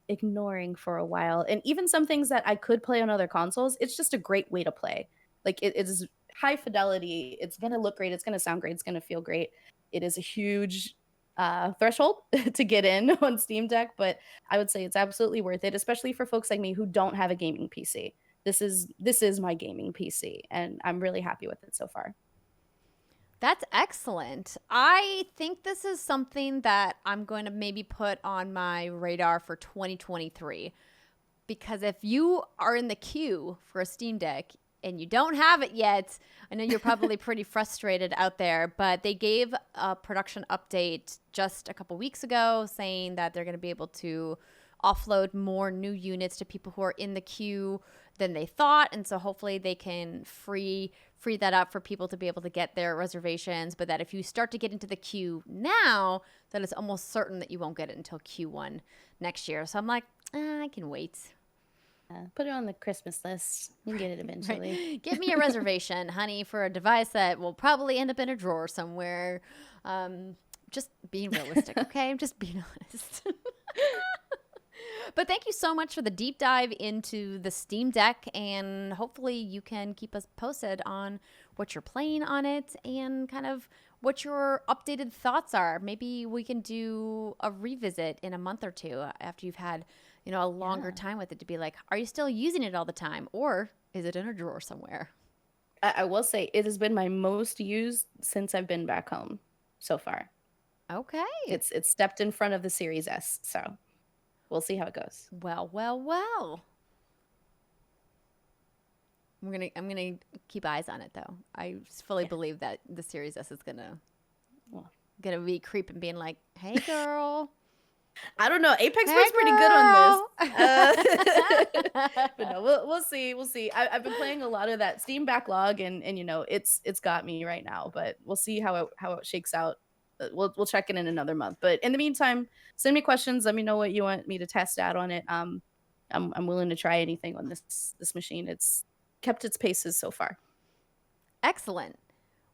ignoring for a while. And even some things that I could play on other consoles, it's just a great way to play. Like, it is high fidelity. It's going to look great. It's going to sound great. It's going to feel great. It is a huge threshold to get in on Steam Deck, but I would say it's absolutely worth it, especially for folks like me who don't have a gaming PC. This is my gaming PC, and I'm really happy with it so far. That's excellent. I think this is something that I'm going to maybe put on my radar for 2023, because if you are in the queue for a Steam Deck and you don't have it yet, I know you're probably pretty frustrated out there, but they gave a production update just a couple weeks ago saying that they're going to be able to offload more new units to people who are in the queue than they thought. And so hopefully they can free that up for people to be able to get their reservations. But that if you start to get into the queue now, then it's almost certain that you won't get it until Q1 next year. So I'm like, I can wait. Put it on the Christmas list. You can get it eventually. Right. Give me a reservation, honey, for a device that will probably end up in a drawer somewhere. Just being realistic, okay? I'm just being honest. But thank you so much for the deep dive into the Steam Deck, and hopefully you can keep us posted on what you're playing on it and kind of what your updated thoughts are. Maybe we can do a revisit in a month or two after you've had a longer time with it, to be like, are you still using it all the time, or is it in a drawer somewhere? I will say it has been my most used since I've been back home so far. Okay. It's stepped in front of the Series S, so we'll see how it goes. Well. I'm gonna keep eyes on it, though. I fully believe that the Series S is gonna be creeping, being like, "Hey, girl." I don't know. Apex was pretty good on this. But no, we'll see. We'll see. I've been playing a lot of that Steam backlog, and it's got me right now. But we'll see how it shakes out. We'll check in another month. But in the meantime, send me questions. Let me know what you want me to test out on it. I'm willing to try anything on this machine. It's kept its paces so far. Excellent.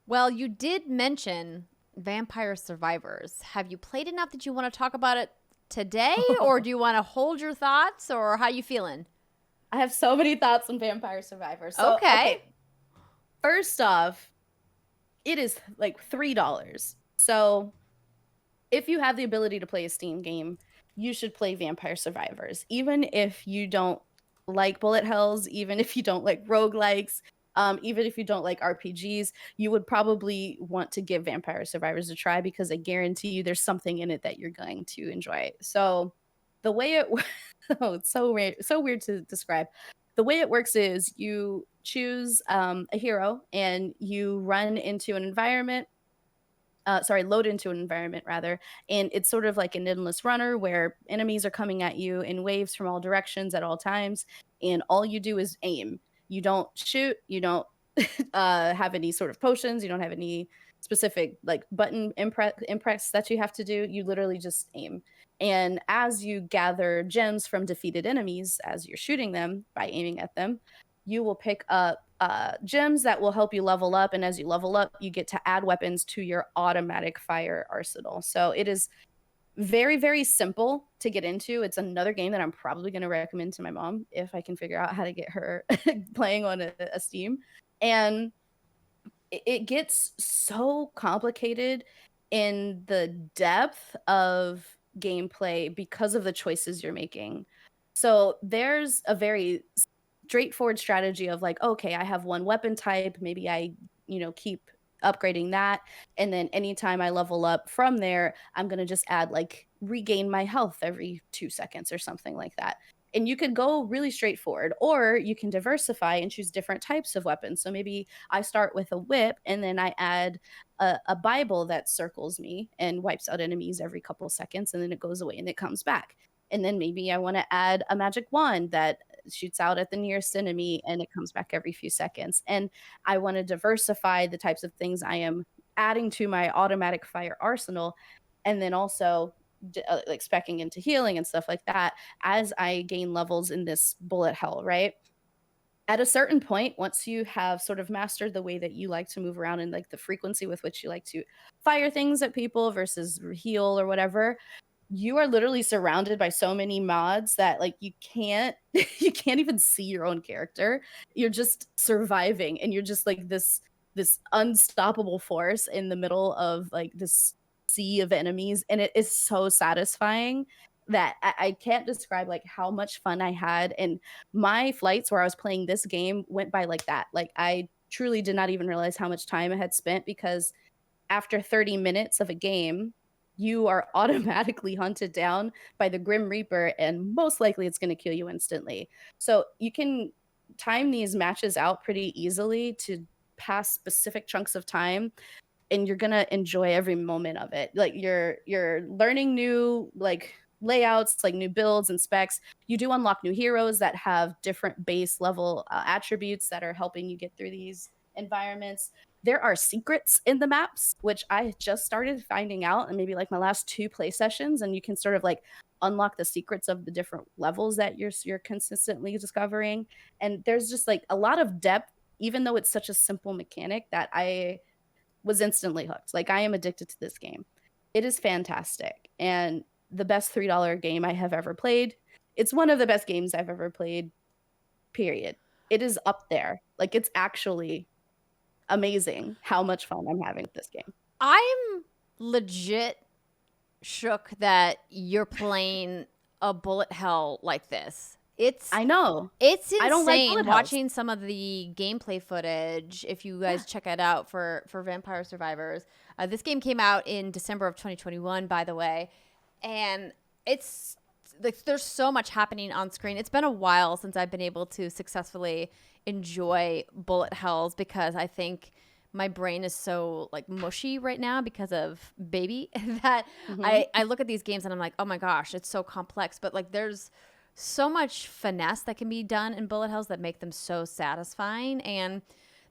Well, you did mention Vampire Survivors. Have you played enough that you want to talk about it today, or do you want to hold your thoughts, or how you feeling? I have so many thoughts on Vampire Survivors. So, okay. First off, it is like $3. So if you have the ability to play a Steam game, you should play Vampire Survivors. Even if you don't like bullet hells, even if you don't like roguelikes, even if you don't like RPGs, you would probably want to give Vampire Survivors a try, because I guarantee you there's something in it that you're going to enjoy. So the way it's so weird to describe. The way it works is you choose a hero and you run into an environment. Load into an environment rather, and it's sort of like an endless runner where enemies are coming at you in waves from all directions at all times, and all you do is aim. You don't shoot, you don't have any sort of potions, you don't have any specific like button impress that you have to do. You literally just aim. And as you gather gems from defeated enemies, as you're shooting them by aiming at them, you will pick up gems that will help you level up. And as you level up, you get to add weapons to your automatic fire arsenal. So it is Very, very simple to get into. It's another game that I'm probably going to recommend to my mom if I can figure out how to get her playing on a Steam. And it gets so complicated in the depth of gameplay because of the choices you're making. So there's a very straightforward strategy of like, okay, I have one weapon type. Maybe I, keep upgrading that. And then anytime I level up from there, I'm going to just add like regain my health every 2 seconds or something like that. And you could go really straightforward, or you can diversify and choose different types of weapons. So maybe I start with a whip and then I add a Bible that circles me and wipes out enemies every couple of seconds, and then it goes away and it comes back. And then maybe I want to add a magic wand that shoots out at the nearest enemy and it comes back every few seconds. And I want to diversify the types of things I am adding to my automatic fire arsenal. And then also like speccing into healing and stuff like that as I gain levels in this bullet hell, right? At a certain point, once you have sort of mastered the way that you like to move around and like the frequency with which you like to fire things at people versus heal or whatever, you are literally surrounded by so many mods that like you can't even see your own character. You're just surviving and you're just like this unstoppable force in the middle of like this sea of enemies, and it is so satisfying that I can't describe like how much fun I had. And my flights where I was playing this game went by like that. Like I truly did not even realize how much time I had spent, because after 30 minutes of a game, you are automatically hunted down by the Grim Reaper, and most likely it's going to kill you instantly. So you can time these matches out pretty easily to pass specific chunks of time, and you're going to enjoy every moment of it. Like you're learning new like layouts, like new builds and specs. You do unlock new heroes that have different base level attributes that are helping you get through these environments. There are secrets in the maps, which I just started finding out and maybe like my last 2 play sessions, and you can sort of like unlock the secrets of the different levels that you're consistently discovering. And there's just like a lot of depth, even though it's such a simple mechanic, that I was instantly hooked. Like I am addicted to this game. It is fantastic and the best $3 game I have ever played. It's one of the best games I've ever played, period. It is up there. Like it's actually amazing how much fun I'm having with this game. I'm legit shook that you're playing a bullet hell like this. I know. It's insane. I don't like bullet watching hells. some of the gameplay footage. If you guys check it out for Vampire Survivors, this game came out in December of 2021, by the way, and it's like there's so much happening on screen. It's been a while since I've been able to successfully enjoy bullet hells, because I think my brain is so like mushy right now because of baby that I look at these games and I'm like, oh my gosh, it's so complex. But like there's so much finesse that can be done in bullet hells that make them so satisfying. And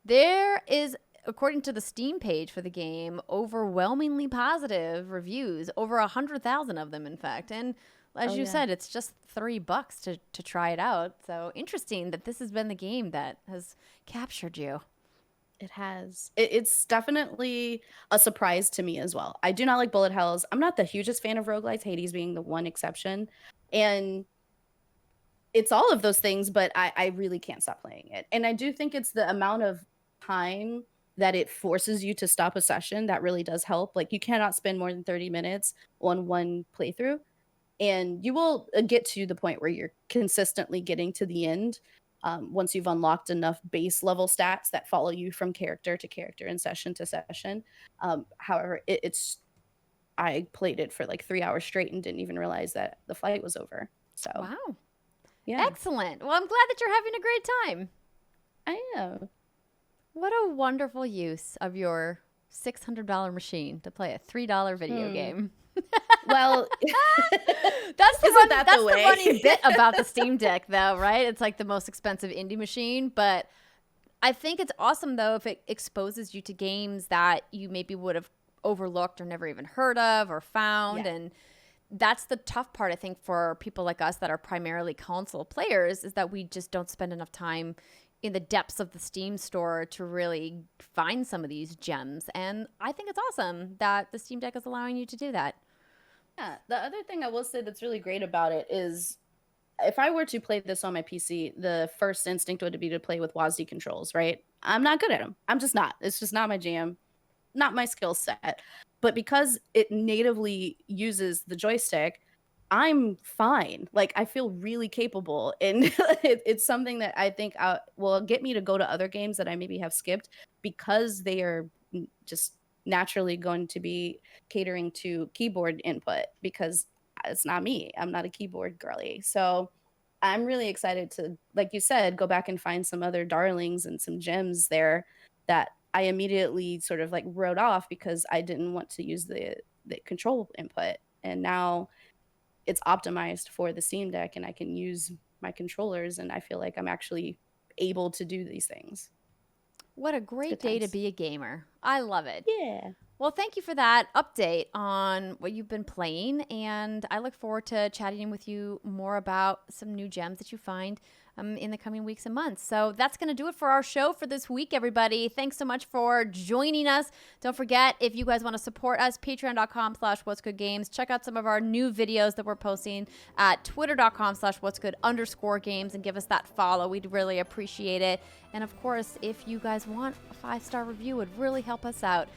there is, according to the Steam page for the game, overwhelmingly positive reviews, over 100,000 of them, in fact. And as you said, it's just $3 to try it out. So interesting that this has been the game that has captured you. It has. It's definitely a surprise to me as well. I do not like bullet hells. I'm not the hugest fan of roguelites, Hades being the one exception. And it's all of those things, but I really can't stop playing it. And I do think it's the amount of time that it forces you to stop a session that really does help. Like you cannot spend more than 30 minutes on one playthrough, and you will get to the point where you're consistently getting to the end once you've unlocked enough base level stats that follow you from character to character and session to session. However, I played it for like 3 hours straight and didn't even realize that the fight was over. So wow. Yeah. Excellent. Well, I'm glad that you're having a great time. I am. What a wonderful use of your $600 machine to play a $3 video game. Well, that's the funny bit about the Steam Deck, though, right? It's like the most expensive indie machine. But I think it's awesome, though, if it exposes you to games that you maybe would have overlooked or never even heard of or found. Yeah. And that's the tough part, I think, for people like us that are primarily console players, is that we just don't spend enough time in the depths of the Steam store to really find some of these gems. And I think it's awesome that the Steam Deck is allowing you to do that. Yeah, the other thing I will say that's really great about it is if I were to play this on my PC, the first instinct would be to play with WASD controls, right? I'm not good at them. I'm just not. It's just not my jam, not my skill set. But because it natively uses the joystick, I'm fine. Like, I feel really capable. And it's something that I think will get me to go to other games that I maybe have skipped because they are just naturally going to be catering to keyboard input because it's not me. I'm not a keyboard girly. So I'm really excited to, like you said, go back and find some other darlings and some gems there that I immediately sort of like wrote off because I didn't want to use the control input. And now it's optimized for the Steam Deck and I can use my controllers and I feel like I'm actually able to do these things. What a great day to be a gamer. I love it. Yeah. Well, thank you for that update on what you've been playing, and I look forward to chatting with you more about some new gems that you find in the coming weeks and months. So that's going to do it for our show for this week, everybody. Thanks so much for joining us. Don't forget, if you guys want to support us, patreon.com/whatsgoodgames. Check out some of our new videos that we're posting at twitter.com/whatsgood_games and give us that follow. We'd really appreciate it. And of course, if you guys want a 5-star review, it would really help us out.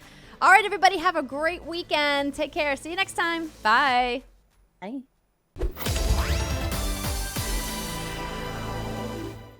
All right, everybody, have a great weekend. Take care. See you next time. Bye. Bye.